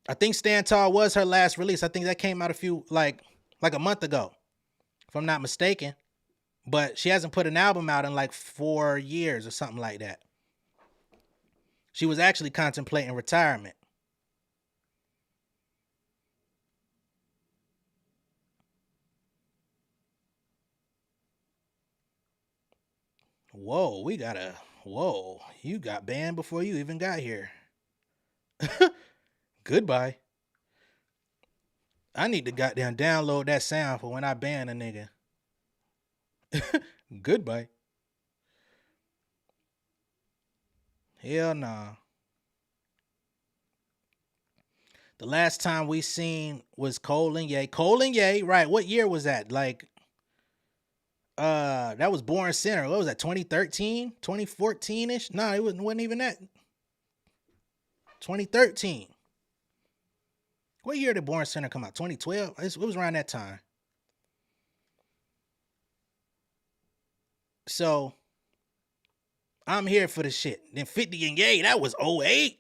Speaker 2: I think Stand Tall was her last release. I think that came out like a month ago, if I'm not mistaken. But she hasn't put an album out in like 4 years or something like that. She was actually contemplating retirement. Whoa, you got banned before you even got here. Goodbye. I need to goddamn download that sound for when I ban a nigga. Goodbye. Hell nah. The last time we seen was Cole and Ye. Cole and Ye, right. What year was that? Like, that was Born Center. What was that, 2013? 2014-ish? No, it wasn't even that. 2013. What year did Born Center come out? 2012? It was around that time. So, I'm here for the shit. Then 50 and Ye, that was 08.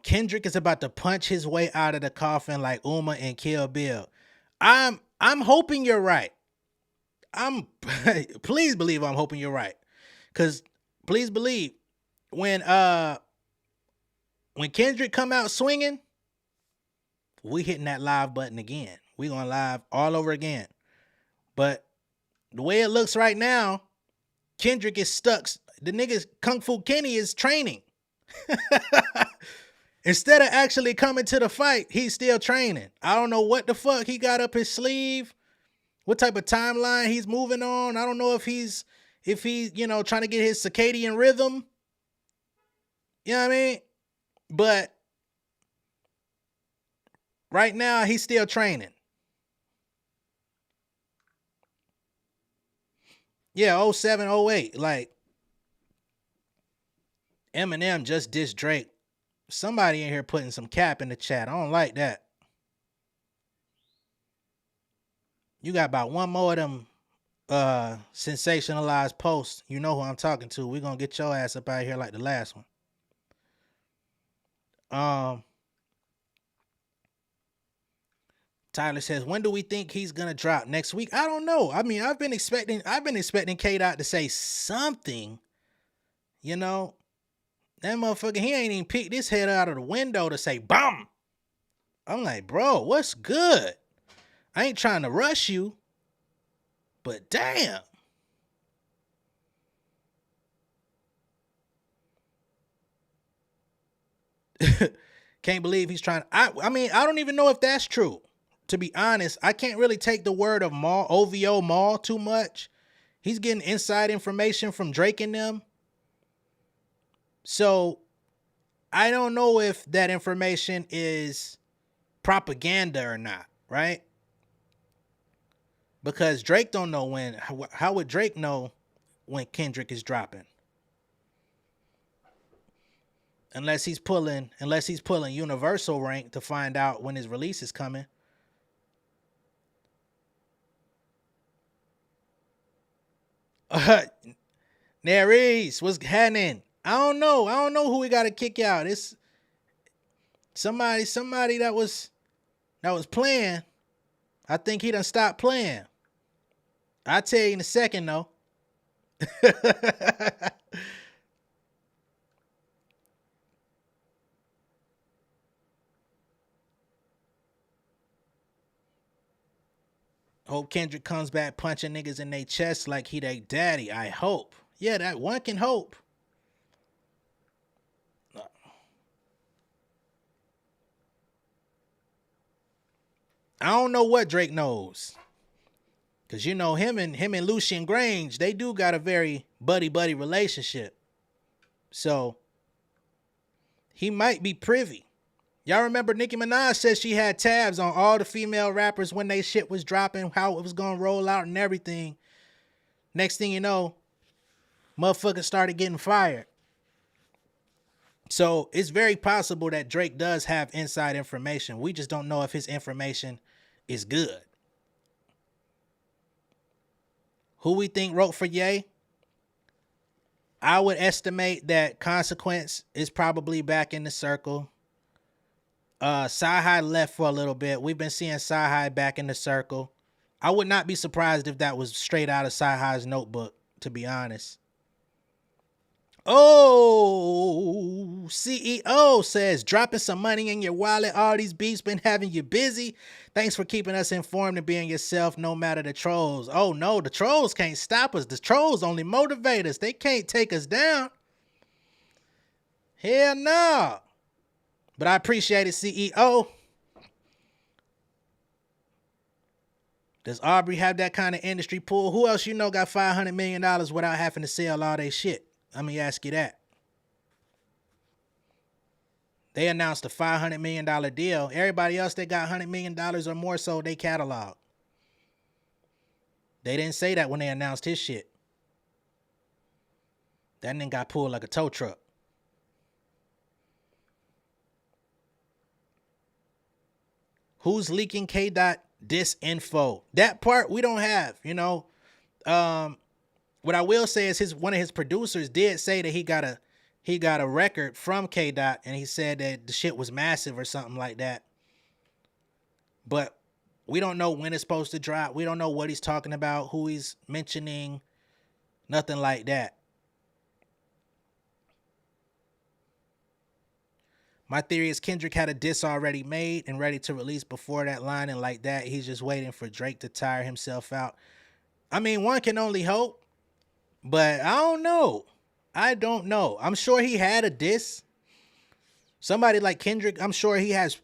Speaker 2: Kendrick is about to punch his way out of the coffin like Uma and Kill Bill. I'm hoping you're right. Please believe I'm hoping you're right. Cause please believe when Kendrick come out swinging, we hitting that live button again. We going live all over again. But the way it looks right now, Kendrick is stuck. The niggas Kung Fu Kenny is training. Instead of actually coming to the fight, he's still training. I don't know what the fuck he got up his sleeve, what type of timeline he's moving on. I don't know if he's trying to get his circadian rhythm. You know what I mean? But right now, he's still training. Yeah, 07, 08. Like, Eminem just dissed Drake. Somebody in here putting some cap in the chat. I don't like that. You got about one more of them sensationalized posts. You know who I'm talking to. We're going to get your ass up out of here like the last one. Tyler says, when do we think he's gonna drop? Next week? I don't know. I mean, I've been expecting K-Dot to say something. You know, that motherfucker, he ain't even peeked his head out of the window to say BAM. I'm like, bro, what's good? I ain't trying to rush you, but damn. Can't believe he's trying. I mean, I don't even know if that's true. To be honest, I can't really take the word of OVO Maul too much. He's getting inside information from Drake and them. So I don't know if that information is propaganda or not, right? Because Drake don't know when. How would Drake know when Kendrick is dropping? Unless he's pulling Universal rank to find out when his release is coming. Neres, what's happening? I don't know who we got to kick out. It's somebody that was playing. I think he done stopped playing. I'll tell you in a second, though. Hope Kendrick comes back punching niggas in their chest like he they daddy. I hope. Yeah, that one can hope. I don't know what Drake knows. Cause you know him and Lucian Grange, they do got a very buddy-buddy relationship. So he might be privy. Y'all remember Nicki Minaj said she had tabs on all the female rappers when they shit was dropping, how it was gonna roll out and everything. Next thing you know, motherfuckers started getting fired. So it's very possible that Drake does have inside information. We just don't know if his information is good. Who we think wrote for Ye? I would estimate that Consequence is probably back in the circle. Sci-Hi left for a little bit. We've been seeing Sci-Hi back in the circle. I would not be surprised if that was straight out of Sci-Hi's notebook, to be honest. Oh, CEO says, dropping some money in your wallet. All these beats been having you busy. Thanks for keeping us informed and being yourself no matter the trolls. Oh no, the trolls can't stop us. The trolls only motivate us. They can't take us down. Hell no. But I appreciate it, CEO. Does Aubrey have that kind of industry pull? Who else you know got $500 million without having to sell all their shit? Let me ask you that. They announced a $500 million deal. Everybody else that got $100 million or more sold their catalog. They didn't say that when they announced his shit. That nigga got pulled like a tow truck. Who's leaking K-Dot disinfo? That part we don't have, you know. What I will say is one of his producers did say that he got he got a record from K Dot and he said that the shit was massive or something like that. But we don't know when it's supposed to drop. We don't know what he's talking about, who he's mentioning, nothing like that. My theory is Kendrick had a diss already made and ready to release before that line, and like that, he's just waiting for Drake to tire himself out. I mean, one can only hope, but I don't know. I don't know. I'm sure he had a diss. Somebody like Kendrick, I'm sure he has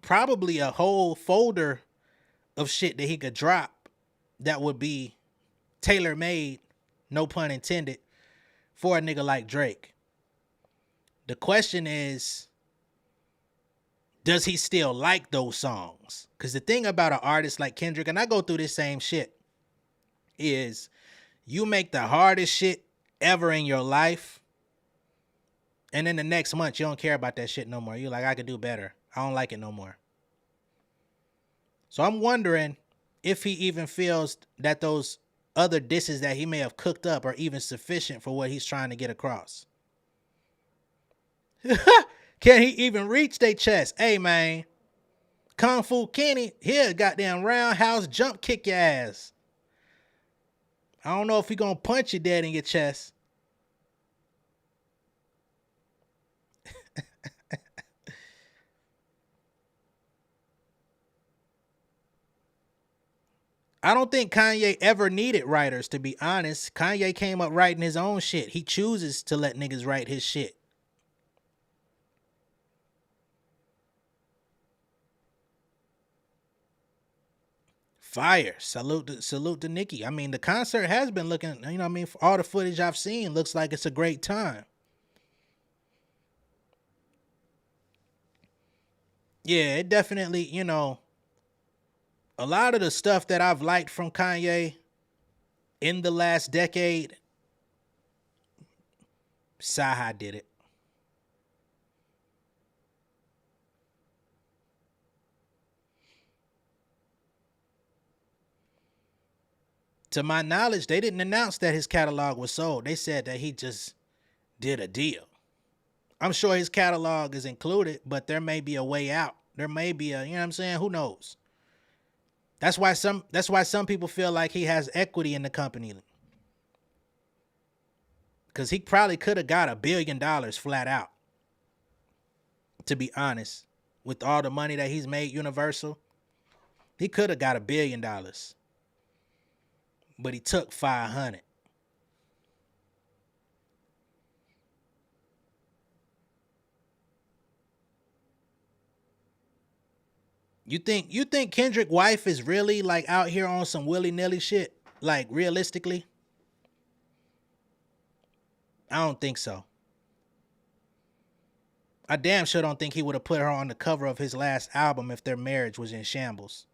Speaker 2: probably a whole folder of shit that he could drop that would be tailor-made, no pun intended, for a nigga like Drake. The question is, does he still like those songs? Because the thing about an artist like Kendrick, and I go through this same shit, is you make the hardest shit ever in your life, and then the next month you don't care about that shit no more. You're like, I could do better. I don't like it no more. So I'm wondering if he even feels that those other disses that he may have cooked up are even sufficient for what he's trying to get across. Can he even reach their chest? Hey, man. Kung Fu Kenny, here, goddamn roundhouse jump kick your ass. I don't know if he gonna punch you dead in your chest. I don't think Kanye ever needed writers, to be honest. Kanye came up writing his own shit. He chooses to let niggas write his shit. Fire. Salute to Nicki. I mean, the concert has been looking, you know what I mean, for all the footage I've seen, looks like it's a great time. Yeah, it definitely, you know, a lot of the stuff that I've liked from Kanye in the last decade, Saha did it. To my knowledge, they didn't announce that his catalog was sold. They said that he just did a deal. I'm sure his catalog is included, but there may be a way out. There may be a, you know what I'm saying? Who knows? That's why some people feel like he has equity in the company. Because he probably could have got $1 billion flat out. To be honest. With all the money that he's made Universal. He could have got $1 billion. But he took 500. You think Kendrick's wife is really like out here on some willy-nilly shit? Like realistically? I don't think so. I damn sure don't think he would have put her on the cover of his last album if their marriage was in shambles.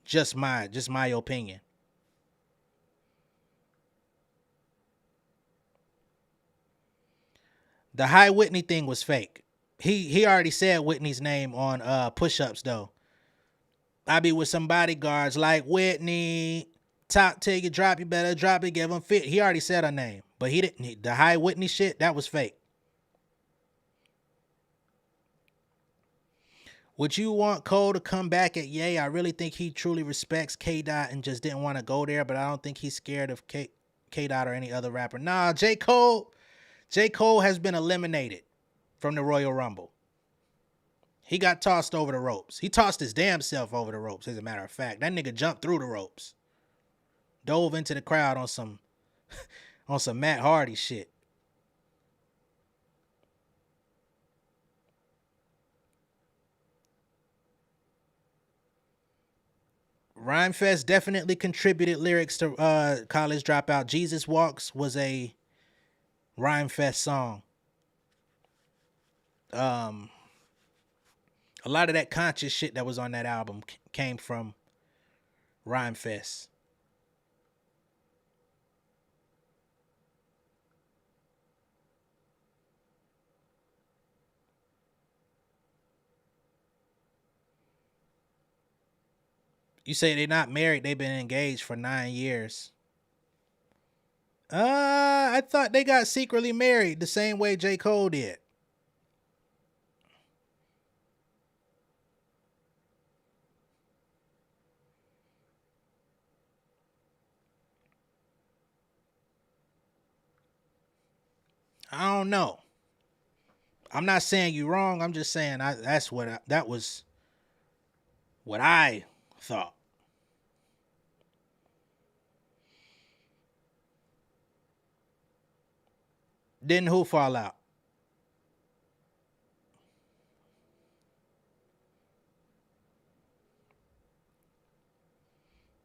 Speaker 2: Just my opinion. The High Whitney thing was fake. He already said Whitney's name on push-ups though. I be with some bodyguards like Whitney. Top till you drop, you better drop it, give him fit. He already said her name, but he didn't. The High Whitney shit, that was fake. Would you want Cole to come back at Ye? I really think he truly respects K-Dot and just didn't want to go there, but I don't think he's scared of K-Dot or any other rapper. Nah, J. Cole has been eliminated from the Royal Rumble. He got tossed over the ropes. He tossed his damn self over the ropes, as a matter of fact. That nigga jumped through the ropes. Dove into the crowd on some Matt Hardy shit. Rhymefest definitely contributed lyrics to College Dropout. Jesus Walks was a Rhymefest song. A lot of that conscious shit that was on that album came from Rhymefest. You say they're not married, they've been engaged for 9 years. I thought they got secretly married the same way J. Cole did. I don't know. I'm not saying you wrong. I'm just saying that was what I thought. Didn't who fall out?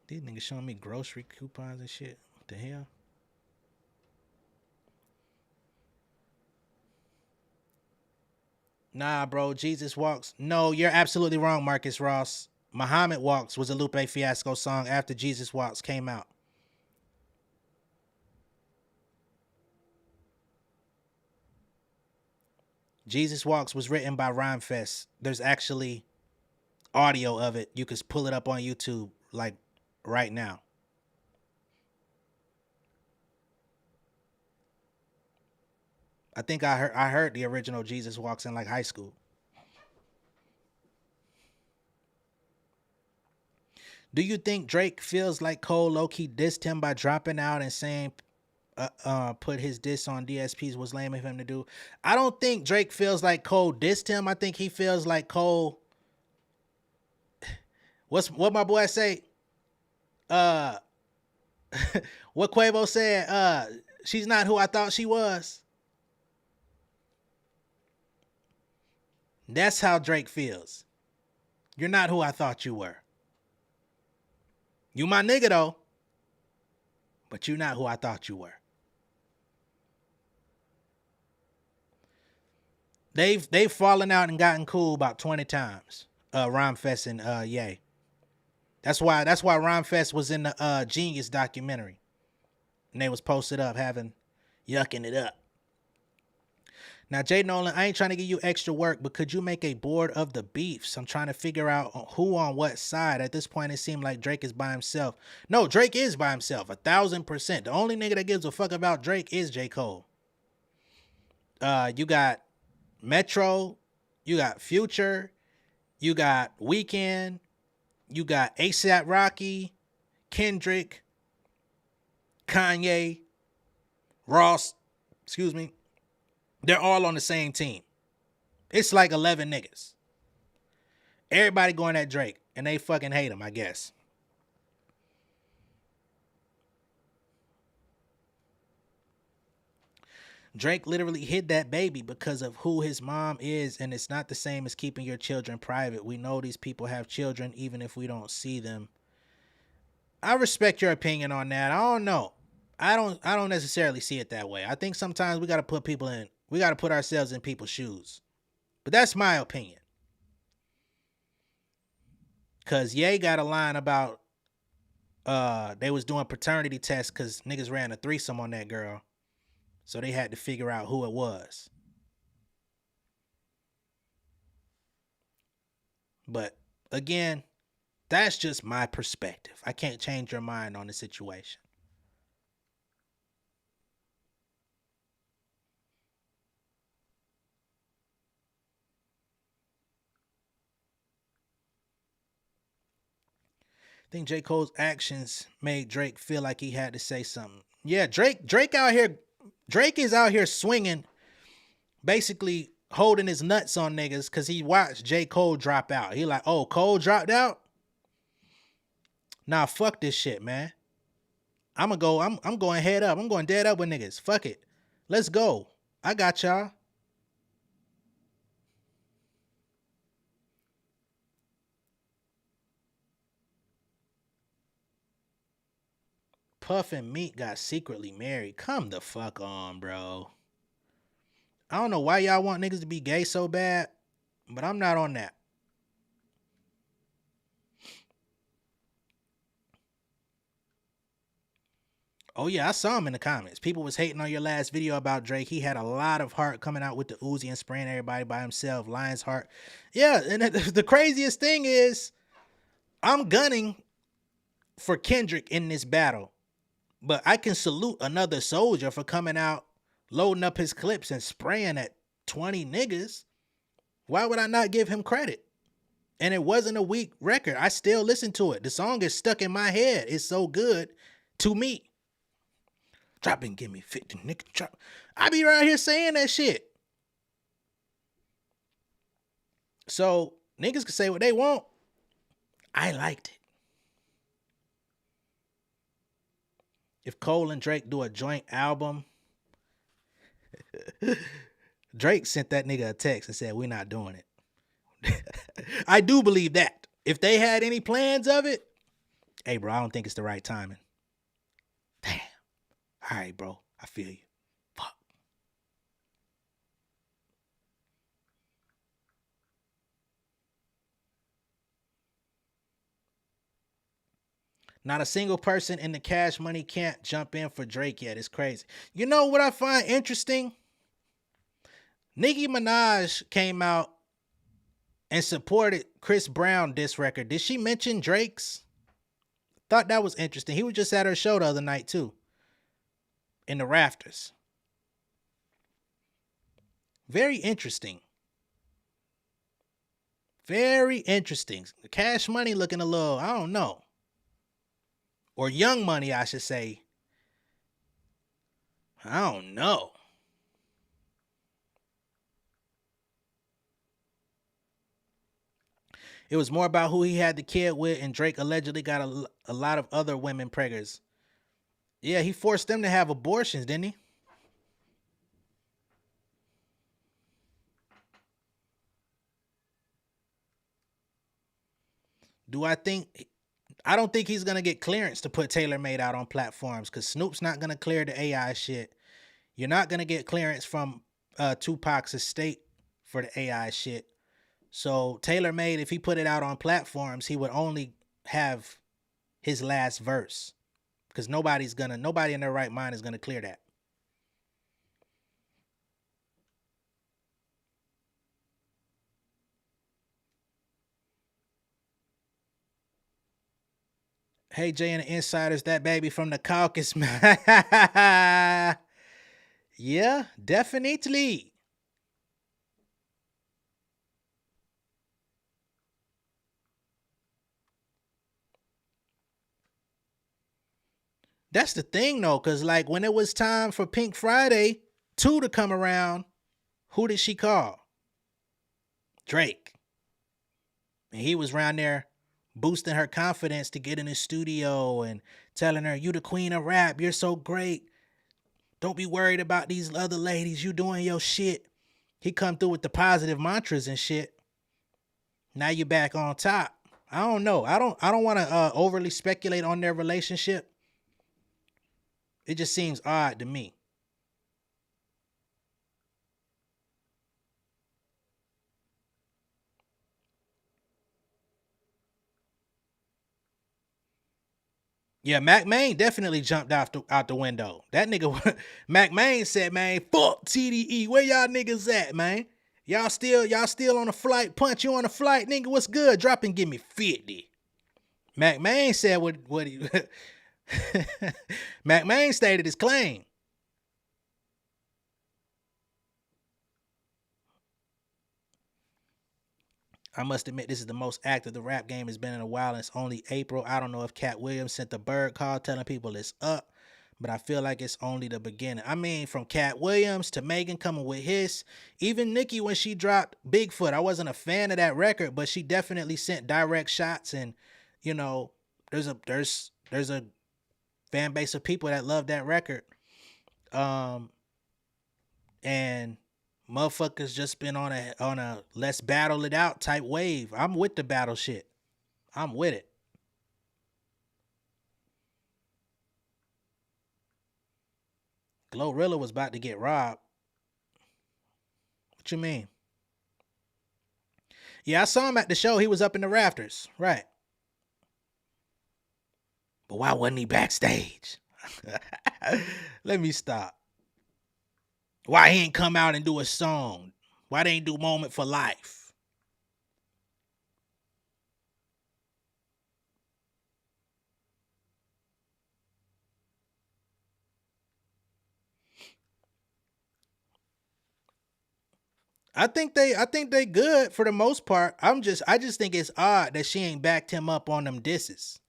Speaker 2: These niggas showing me grocery coupons and shit. What the hell? Nah, bro. Jesus Walks. No, you're absolutely wrong, Marcus Ross. Muhammad Walks was a Lupe Fiasco song after Jesus Walks came out. Jesus Walks was written by Rhymefest. There's actually audio of it. You can pull it up on YouTube like right now. I think I heard the original Jesus Walks in like high school. Do you think Drake feels like Cole low-key dissed him by dropping out and saying put his diss on DSPs was lame of him to do? I don't think Drake feels like Cole dissed him. I think he feels like Cole. What my boy say? What Quavo said, she's not who I thought she was. That's how Drake feels. You're not who I thought you were. You my nigga though, but you're not who I thought you were. They've fallen out and gotten cool about 20 times. Rhymefest and Ye. That's why Rhymefest was in the Genius documentary. And they was posted up yucking it up. Now, J Nolan, I ain't trying to give you extra work, but could you make a board of the beefs? I'm trying to figure out who on what side. At this point, it seemed like Drake is by himself. No, Drake is by himself, 1,000%. The only nigga that gives a fuck about Drake is J. Cole. You got Metro, you got Future, you got Weeknd, you got A$AP Rocky, Kendrick, Kanye, Ross, excuse me. They're all on the same team. It's like 11 niggas. Everybody going at Drake, and they fucking hate him, I guess. Drake literally hid that baby because of who his mom is, and it's not the same as keeping your children private. We know these people have children, even if we don't see them. I respect your opinion on that. I don't know. I don't necessarily see it that way. I think sometimes we got to put ourselves in people's shoes. But that's my opinion. Cause Ye got a line about they was doing paternity tests because niggas ran a threesome on that girl. So they had to figure out who it was. But again, that's just my perspective. I can't change your mind on the situation. I think J. Cole's actions made Drake feel like he had to say something. Yeah, Drake is out here swinging, basically holding his nuts on niggas because he watched J. Cole drop out. He like, oh, Cole dropped out? Nah, fuck this shit, man. I'm going head up. I'm going dead up with niggas. Fuck it. Let's go. I got y'all. Puff and Meek got secretly married. Come the fuck on, bro. I don't know why y'all want niggas to be gay so bad, but I'm not on that. Oh yeah, I saw him in the comments. People was hating on your last video about Drake. He had a lot of heart coming out with the Uzi and spraying everybody by himself. Lion's heart. Yeah, and the craziest thing is I'm gunning for Kendrick in this battle. But I can salute another soldier for coming out, loading up his clips and spraying at 20 niggas. Why would I not give him credit? And it wasn't a weak record. I still listen to it. The song is stuck in my head. It's so good to me. Drop and give me 50, nigga. Drop. I be around here saying that shit. So niggas can say what they want. I liked it. If Cole and Drake do a joint album, Drake sent that nigga a text and said, we're not doing it. I do believe that. If they had any plans of it, hey, bro, I don't think it's the right timing. Damn. All right, bro. I feel you. Fuck. Not a single person in the Cash Money can't jump in for Drake yet. It's crazy. You know what I find interesting? Nicki Minaj came out and supported Chris Brown diss record. Did she mention Drake's? Thought that was interesting. He was just at her show the other night too. In the rafters. Very interesting. Very interesting. Cash Money looking a little, I don't know. Or Young Money, I should say. I don't know. It was more about who he had the kid with, and Drake allegedly got a lot of other women preggers. Yeah, he forced them to have abortions, didn't he? I don't think he's going to get clearance to put Taylor Made out on platforms because Snoop's not going to clear the AI shit. You're not going to get clearance from Tupac's estate for the AI shit. So Taylor Made, if he put it out on platforms, he would only have his last verse because nobody in their right mind is going to clear that. Hey, Jay and the Insiders, that baby from the caucus, man. Yeah, definitely. That's the thing, though, because, like, when it was time for Pink Friday 2 to come around, who did she call? Drake. And he was around there boosting her confidence to get in the studio and telling her, you the queen of rap. You're so great. Don't be worried about these other ladies. You doing your shit. He come through with the positive mantras and shit. Now you back on top. I don't know. I don't want to overly speculate on their relationship. It just seems odd to me. Yeah, Mac Main definitely jumped out the window. That nigga, Mac Main said, man, fuck TDE. Where y'all niggas at, man? Y'all still on a flight? Punch, you on a flight, nigga? What's good? Drop and give me 50. Mac Main said what he... Mac Main stated his claim. I must admit, this is the most active the rap game has been in a while. It's only April. I don't know if Cat Williams sent the bird call telling people it's up, but I feel like it's only the beginning. I mean, from Cat Williams to Megan coming with his, even Nicki when she dropped Bigfoot, I wasn't a fan of that record, but she definitely sent direct shots, and you know, there's a fan base of people that love that record. And motherfuckers just been on a let's battle it out type wave. I'm with the battle shit. I'm with it. Glorilla was about to get robbed. What you mean? Yeah, I saw him at the show. He was up in the rafters. Right. But why wasn't he backstage? Let me stop. Why he ain't come out and do a song? Why they ain't do Moment for Life? I think they good for the most part. I just think it's odd that she ain't backed him up on them disses.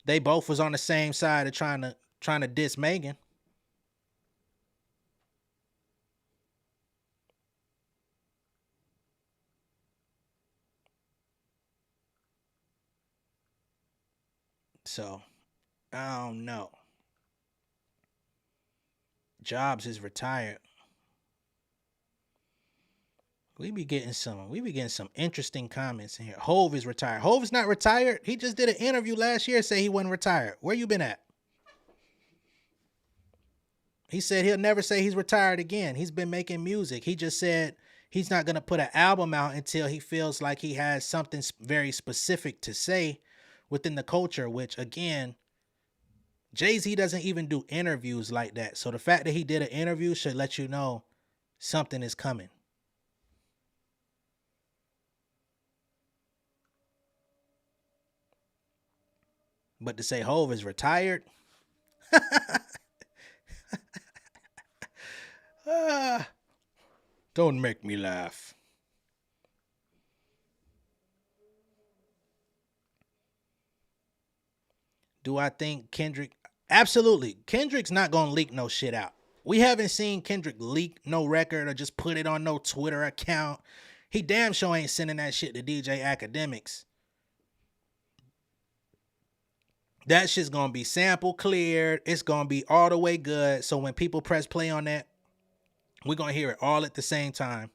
Speaker 2: They both was on the same side of trying to diss Megan. So, I don't know. Jobs is retired. We be getting some interesting comments in here. Hove is retired. Hove is not retired. He just did an interview last year, say he wasn't retired. Where you been at? He said he'll never say he's retired again. He's been making music. He just said he's not going to put an album out until he feels like he has something very specific to say within the culture, which again, Jay-Z doesn't even do interviews like that. So the fact that he did an interview should let you know something is coming. But to say Hove is retired, don't make me laugh. Do I think Kendrick? Absolutely. Kendrick's not going to leak no shit out. We haven't seen Kendrick leak no record or just put it on no Twitter account. He damn sure ain't sending that shit to DJ Academics. That shit's going to be sample cleared. It's going to be all the way good. So when people press play on that, we're going to hear it all at the same time.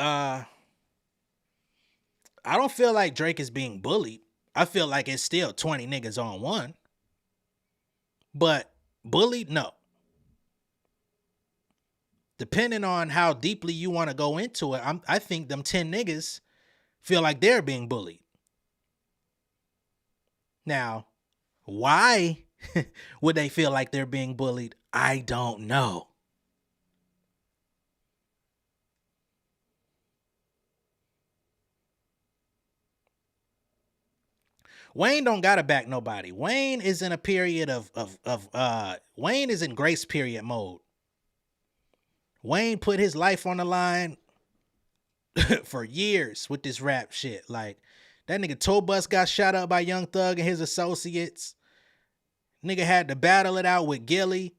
Speaker 2: I don't feel like Drake is being bullied. I feel like it's still 20 niggas on one. But bullied, no. Depending on how deeply you want to go into it, I think them 10 niggas feel like they're being bullied. Now, why would they feel like they're being bullied? I don't know. Wayne don't gotta back nobody. Wayne is in a period of Wayne is in grace period mode. Wayne put his life on the line for years with this rap shit. Like, that nigga Tour Bus got shot up by Young Thug and his associates. Nigga had to battle it out with Gilly.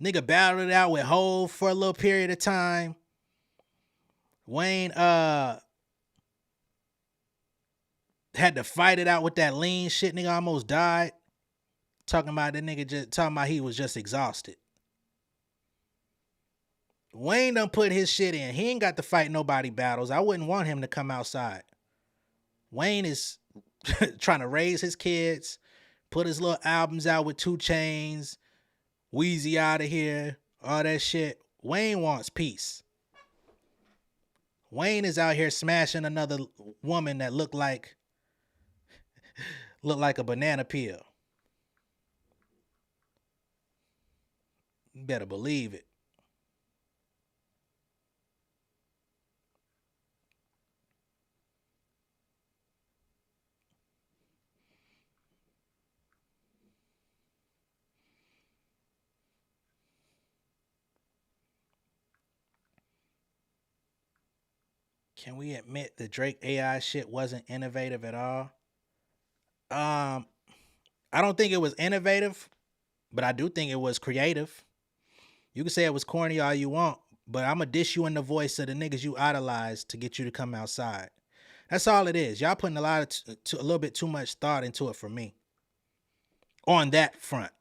Speaker 2: Nigga battled it out with Hove for a little period of time. Wayne had to fight it out with that lean shit. Nigga almost died. Talking about he was just exhausted. Wayne done put his shit in. He ain't got to fight nobody battles. I wouldn't want him to come outside. Wayne is trying to raise his kids, put his little albums out with 2 Chainz, Weezy out of here, all that shit. Wayne wants peace. Wayne is out here smashing another woman that looked like a banana peel. You better believe it. Can we admit the Drake AI shit wasn't innovative at all? I don't think it was innovative, but I do think it was creative. You can say it was corny all you want, but I'm going to dish you in the voice of the niggas you idolize to get you to come outside. That's all it is. Y'all putting a little bit too much thought into it for me. On that front.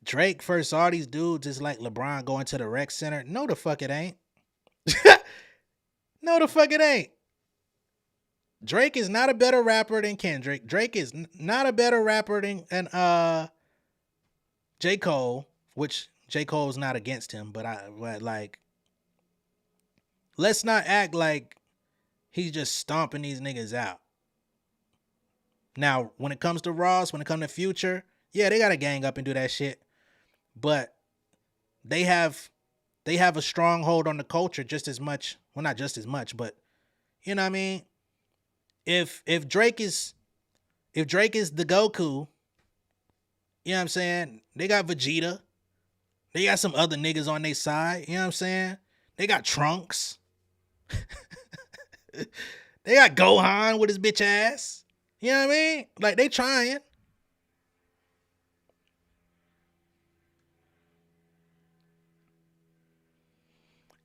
Speaker 2: Drake versus all these dudes is like LeBron going to the rec center. No, the fuck it ain't. No, the fuck it ain't. Drake is not a better rapper than Kendrick. Drake is not a better rapper than J. Cole, which J. Cole's not against him, but let's not act like he's just stomping these niggas out. Now, when it comes to Ross, when it comes to Future, yeah, they gotta gang up and do that shit. But they have a stronghold on the culture just as much. Well, not just as much, but you know what I mean? If Drake is the Goku, you know what I'm saying? They got Vegeta. They got some other niggas on their side, you know what I'm saying? They got Trunks. They got Gohan with his bitch ass. You know what I mean? Like, they trying.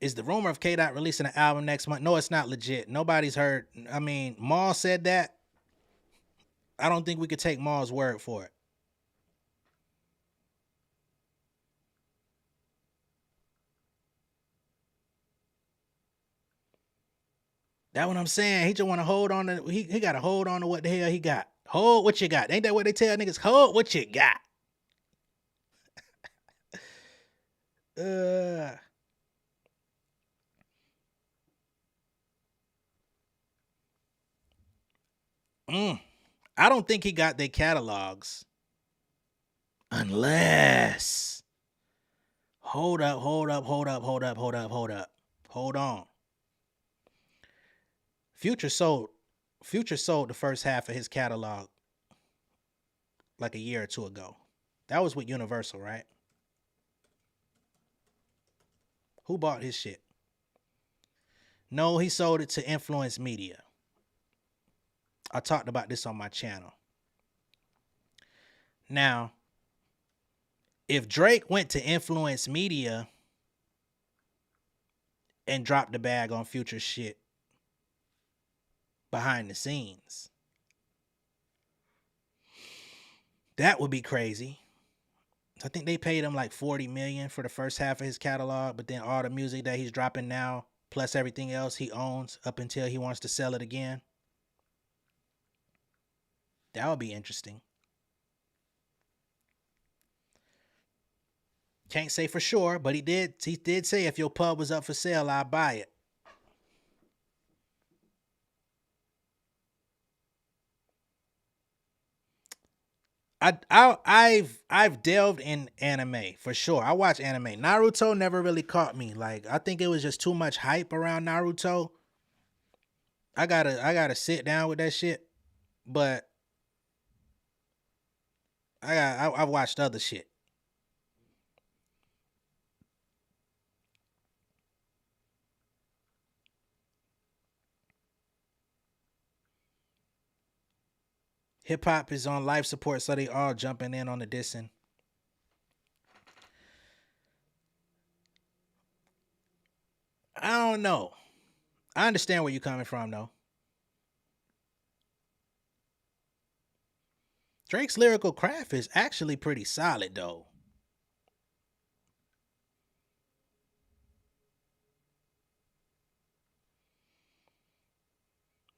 Speaker 2: Is the rumor of K-Dot releasing an album next month? No, it's not legit. Nobody's heard. I mean, Maul said that. I don't think we could take Maul's word for it. That's what I'm saying. He just want to hold on to, he got to hold on to what the hell he got. Hold what you got. Ain't that what they tell niggas? Hold what you got. I don't think he got their catalogs. Unless. Hold up. Hold on. Future sold the first half of his catalog like a year or two ago. That was with Universal, right? Who bought his shit? No, he sold it to Influence Media. I talked about this on my channel. Now, if Drake went to Influence Media and dropped the bag on Future shit behind the scenes, that would be crazy. I think they paid him like $40 million for the first half of his catalog, but then all the music that he's dropping now, plus everything else he owns up until he wants to sell it again. That would be interesting. Can't say for sure, but he did say if your pub was up for sale, I'd buy it. I've delved in anime for sure. I watch anime. Naruto never really caught me. Like, I think it was just too much hype around Naruto. I gotta sit down with that shit. But I've watched other shit. Hip hop is on life support, so they all jumping in on the dissing. I don't know. I understand where you're coming from, though. Drake's lyrical craft is actually pretty solid, though.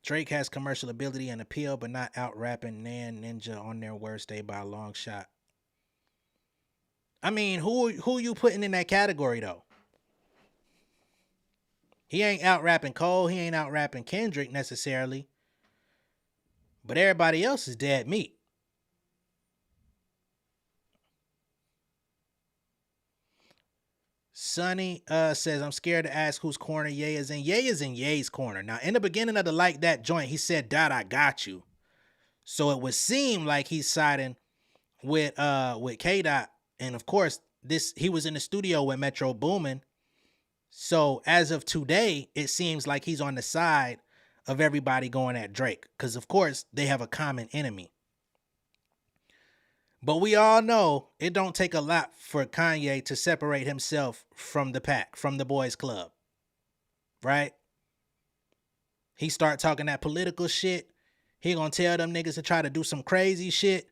Speaker 2: Drake has commercial ability and appeal, but not out rapping Nan Ninja on their worst day by a long shot. I mean, who you putting in that category, though? He ain't out rapping Cole. He ain't out rapping Kendrick necessarily. But everybody else is dead meat. Sonny says, I'm scared to ask whose corner Ye is in. Ye is in Ye's corner. Now, in the beginning of the Like That joint, he said, Dot, I got you. So it would seem like he's siding with K-Dot. And of course, he was in the studio with Metro Boomin. So as of today, it seems like he's on the side of everybody going at Drake. Because of course, they have a common enemy. But we all know it don't take a lot for Kanye to separate himself from the pack, from the boys club. Right? He start talking that political shit. He gonna tell them niggas to try to do some crazy shit.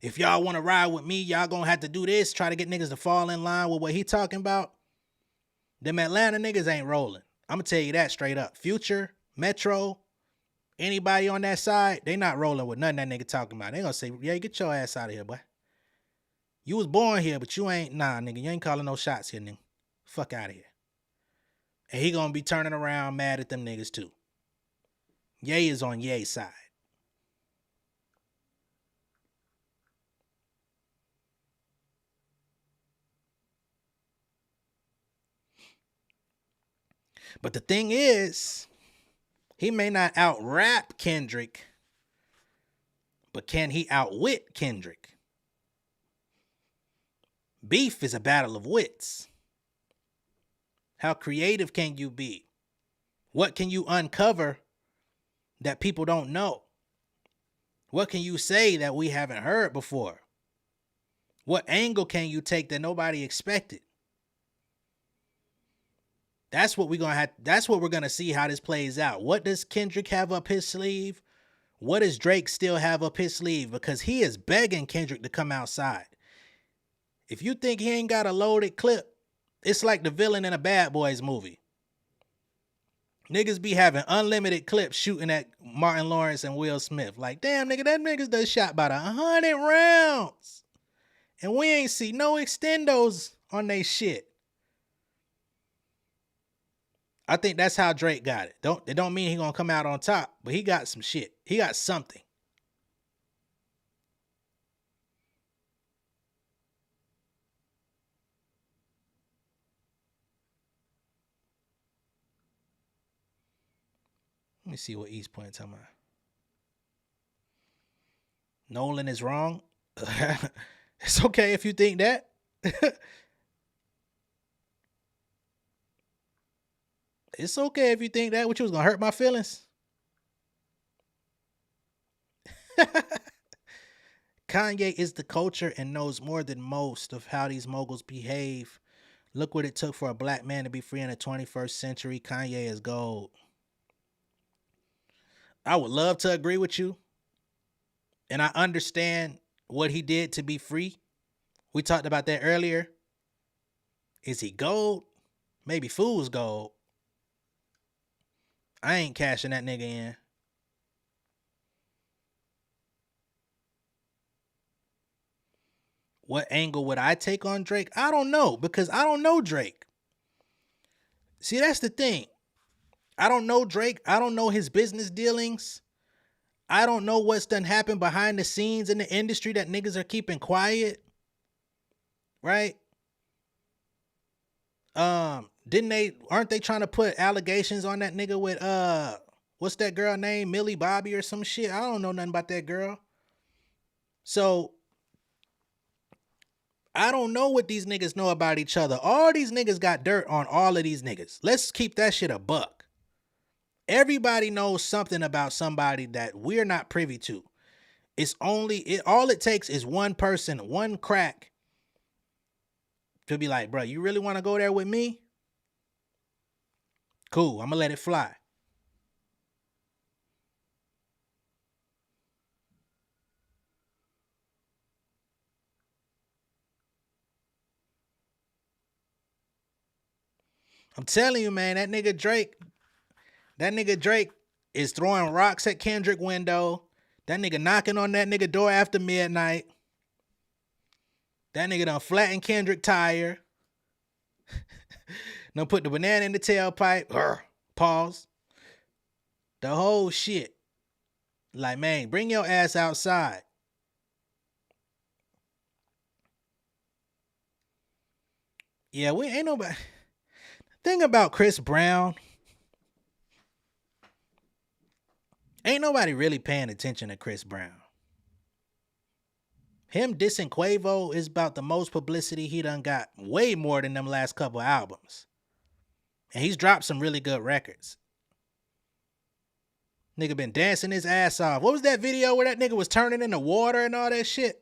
Speaker 2: If y'all want to ride with me, y'all gonna have to do this. Try to get niggas to fall in line with what he talking about. Them Atlanta niggas ain't rolling. I'm gonna tell you that straight up. Future, Metro, anybody on that side, they not rolling with nothing that nigga talking about. They gonna say, yeah, get your ass out of here, boy. You was born here, but you ain't, nah, nigga, you ain't calling no shots here, nigga. Fuck out of here. And he gonna be turning around mad at them niggas too. Ye is on Ye's side. But the thing is, he may not out rap Kendrick, but can he outwit Kendrick? Beef is a battle of wits. How creative can you be? What can you uncover that people don't know? What can you say that we haven't heard before? What angle can you take that nobody expected? That's what we're gonna see how this plays out. What does Kendrick have up his sleeve? What does Drake still have up his sleeve? Because he is begging Kendrick to come outside. If you think he ain't got a loaded clip, it's like the villain in a Bad Boys movie. Niggas be having unlimited clips shooting at Martin Lawrence and Will Smith. Like, damn, nigga, that niggas done shot about 100 rounds. And we ain't see no extendos on they shit. I think that's how Drake got it. It don't mean he gonna come out on top, but he got some shit. He got something. Let me see what East Point talking about. Nolan is wrong. It's okay if you think that. It's okay if you think that. What, you was gonna hurt my feelings? Kanye is the culture and knows more than most of how these moguls behave. Look what it took for a black man to be free in the 21st century. Kanye is gold. I would love to agree with you. And I understand what he did to be free. We talked about that earlier. Is he gold? Maybe fool's gold. I ain't cashing that nigga in. What angle would I take on Drake? I don't know, because I don't know Drake. See, that's the thing. I don't know Drake. I don't know his business dealings. I don't know what's done happened behind the scenes in the industry that niggas are keeping quiet. Right? Aren't they trying to put allegations on that nigga with what's that girl name? Millie Bobby or some shit? I don't know nothing about that girl. So I don't know what these niggas know about each other. All these niggas got dirt on all of these niggas. Let's keep that shit a buck. Everybody knows something about somebody that we're not privy to. All it takes is one person, one crack to be like, bro, you really want to go there with me? Cool, I'm gonna let it fly. I'm telling you, man, that nigga Drake is throwing rocks at Kendrick window. That nigga knocking on that nigga door after midnight. That nigga done flattened Kendrick tire. Done put the banana in the tailpipe. Pause. The whole shit. Like, man, bring your ass outside. Yeah, we ain't nobody. Thing about Chris Brown, ain't nobody really paying attention to Chris Brown. Him dissing Quavo is about the most publicity he done got, way more than them last couple albums. And he's dropped some really good records. Nigga been dancing his ass off. What was that video where that nigga was turning into water and all that shit?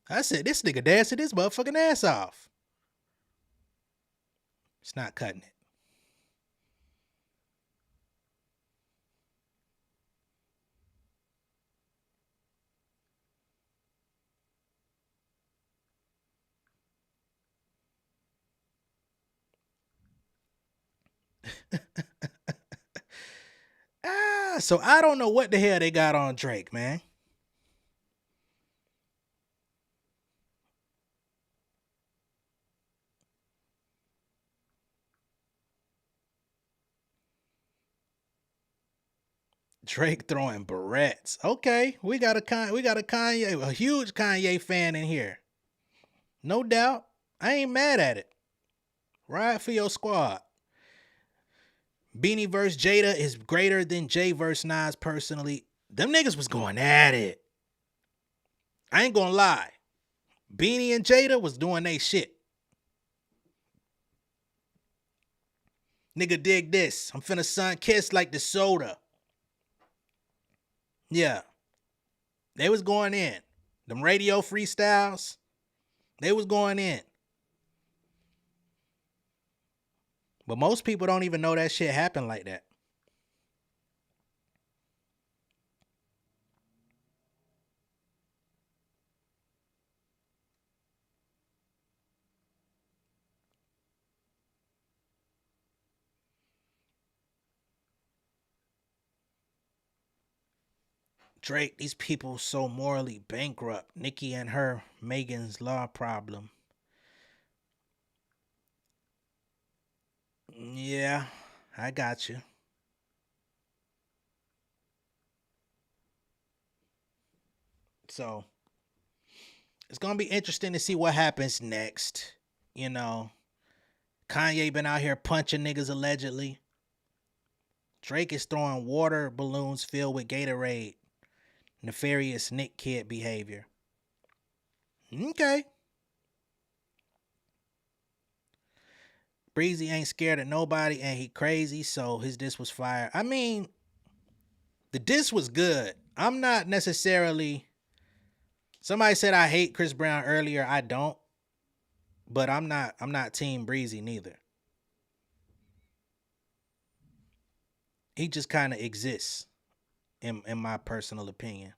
Speaker 2: I said, this nigga dancing his motherfucking ass off. It's not cutting it. So I don't know what the hell they got on Drake, man. Drake throwing barrettes. Okay, we got a Kanye, a huge Kanye fan in here. No doubt. I ain't mad at it. Ride for your squad. Beanie versus Jada is greater than Jay versus Nas personally. Them niggas was going at it. I ain't gonna lie. Beanie and Jada was doing they shit. Nigga, dig this. I'm finna sun kiss like the soda. Yeah. They was going in. Them radio freestyles, they was going in. But most people don't even know that shit happened like that. Drake, these people so morally bankrupt. Nicki and her Megan's Law problem. Yeah, I got you. So, it's going to be interesting to see what happens next. You know, Kanye been out here punching niggas allegedly. Drake is throwing water balloons filled with Gatorade. Nefarious Nick Kid behavior. Okay. Breezy ain't scared of nobody and he crazy, so his diss was fire. I mean, the diss was good. I'm not necessarily... Somebody said I hate Chris Brown earlier. I don't. But I'm not team Breezy neither. He just kind of exists. In my personal opinion.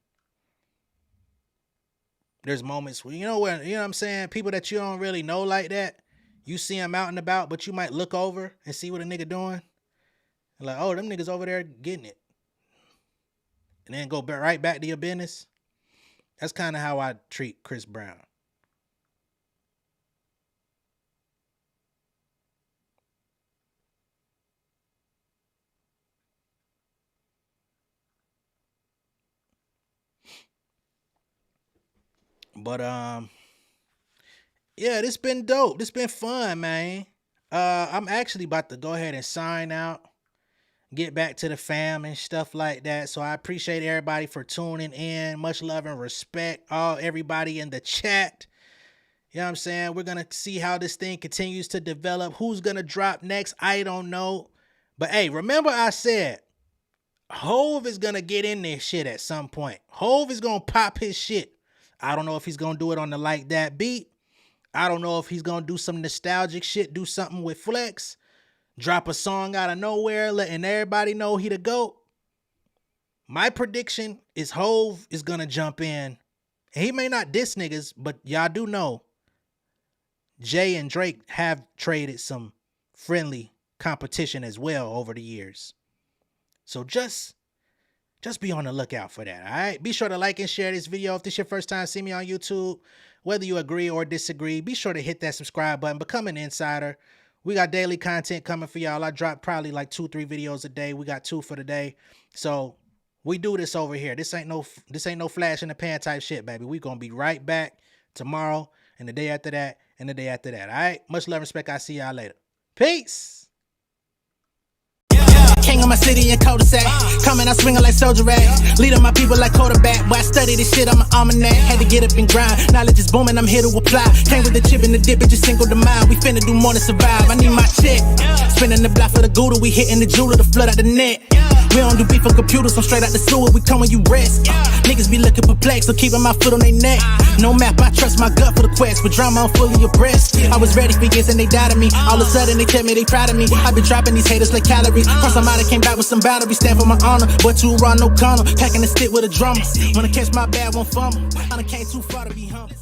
Speaker 2: There's moments where, you know what I'm saying? People that you don't really know like that, you see them out and about, but you might look over and see what a nigga doing. And like, oh, them niggas over there getting it. And then go right back to your business. That's kind of how I treat Chris Brown. But yeah, this been dope. This been fun, man. I'm actually about to go ahead and sign out, get back to the fam and stuff like that. So I appreciate everybody for tuning in. Much love and respect, everybody in the chat. You know what I'm saying? We're gonna see how this thing continues to develop. Who's gonna drop next? I don't know. But hey, remember I said Hove is gonna get in this shit at some point. Hove is gonna pop his shit. I don't know if he's going to do it on the Like That beat. I don't know if he's going to do some nostalgic shit, do something with Flex, drop a song out of nowhere, letting everybody know he the GOAT. My prediction is Hove is going to jump in. And he may not diss niggas, but y'all do know Jay and Drake have traded some friendly competition as well over the years. So just be on the lookout for that, all right? Be sure to like and share this video. If this is your first time seeing me on YouTube, whether you agree or disagree, be sure to hit that subscribe button. Become an insider. We got daily content coming for y'all. I drop probably like 2-3 videos a day. We got 2 for the day. So we do this over here. This ain't no flash in the pan type shit, baby. We gonna be right back tomorrow and the day after that and the day after that, all right? Much love and respect. I'll see y'all later. Peace.
Speaker 1: King of my city and cul-de-sac. Coming out swinging like Soldier Ray. Leading my people like quarterback. Boy, I study this shit on my almanac. Had to get up and grind. Knowledge is booming, I'm here to apply. Came with the chip and the dip, it just single the mind. We finna do more than survive. I need my check. Spinning the block for the Gouda. We hitting the jeweler to flood out the net. We don't do beef for computers, I'm straight out the sewer. We come when you rest. Niggas be looking perplexed, so keeping my foot on their neck. No map, I trust my gut for the quest. With drama, I'm fully abreast. I was ready for years and they doubted me. All of a sudden they tell me they proud of me. I been dropping these haters like calories. Cross them out, I came back with some boundaries. Stand for my honor, but too raw, no corner. Packing the stick with a drummer. Wanna catch my bad, won't fumble. I done came too far to be humble.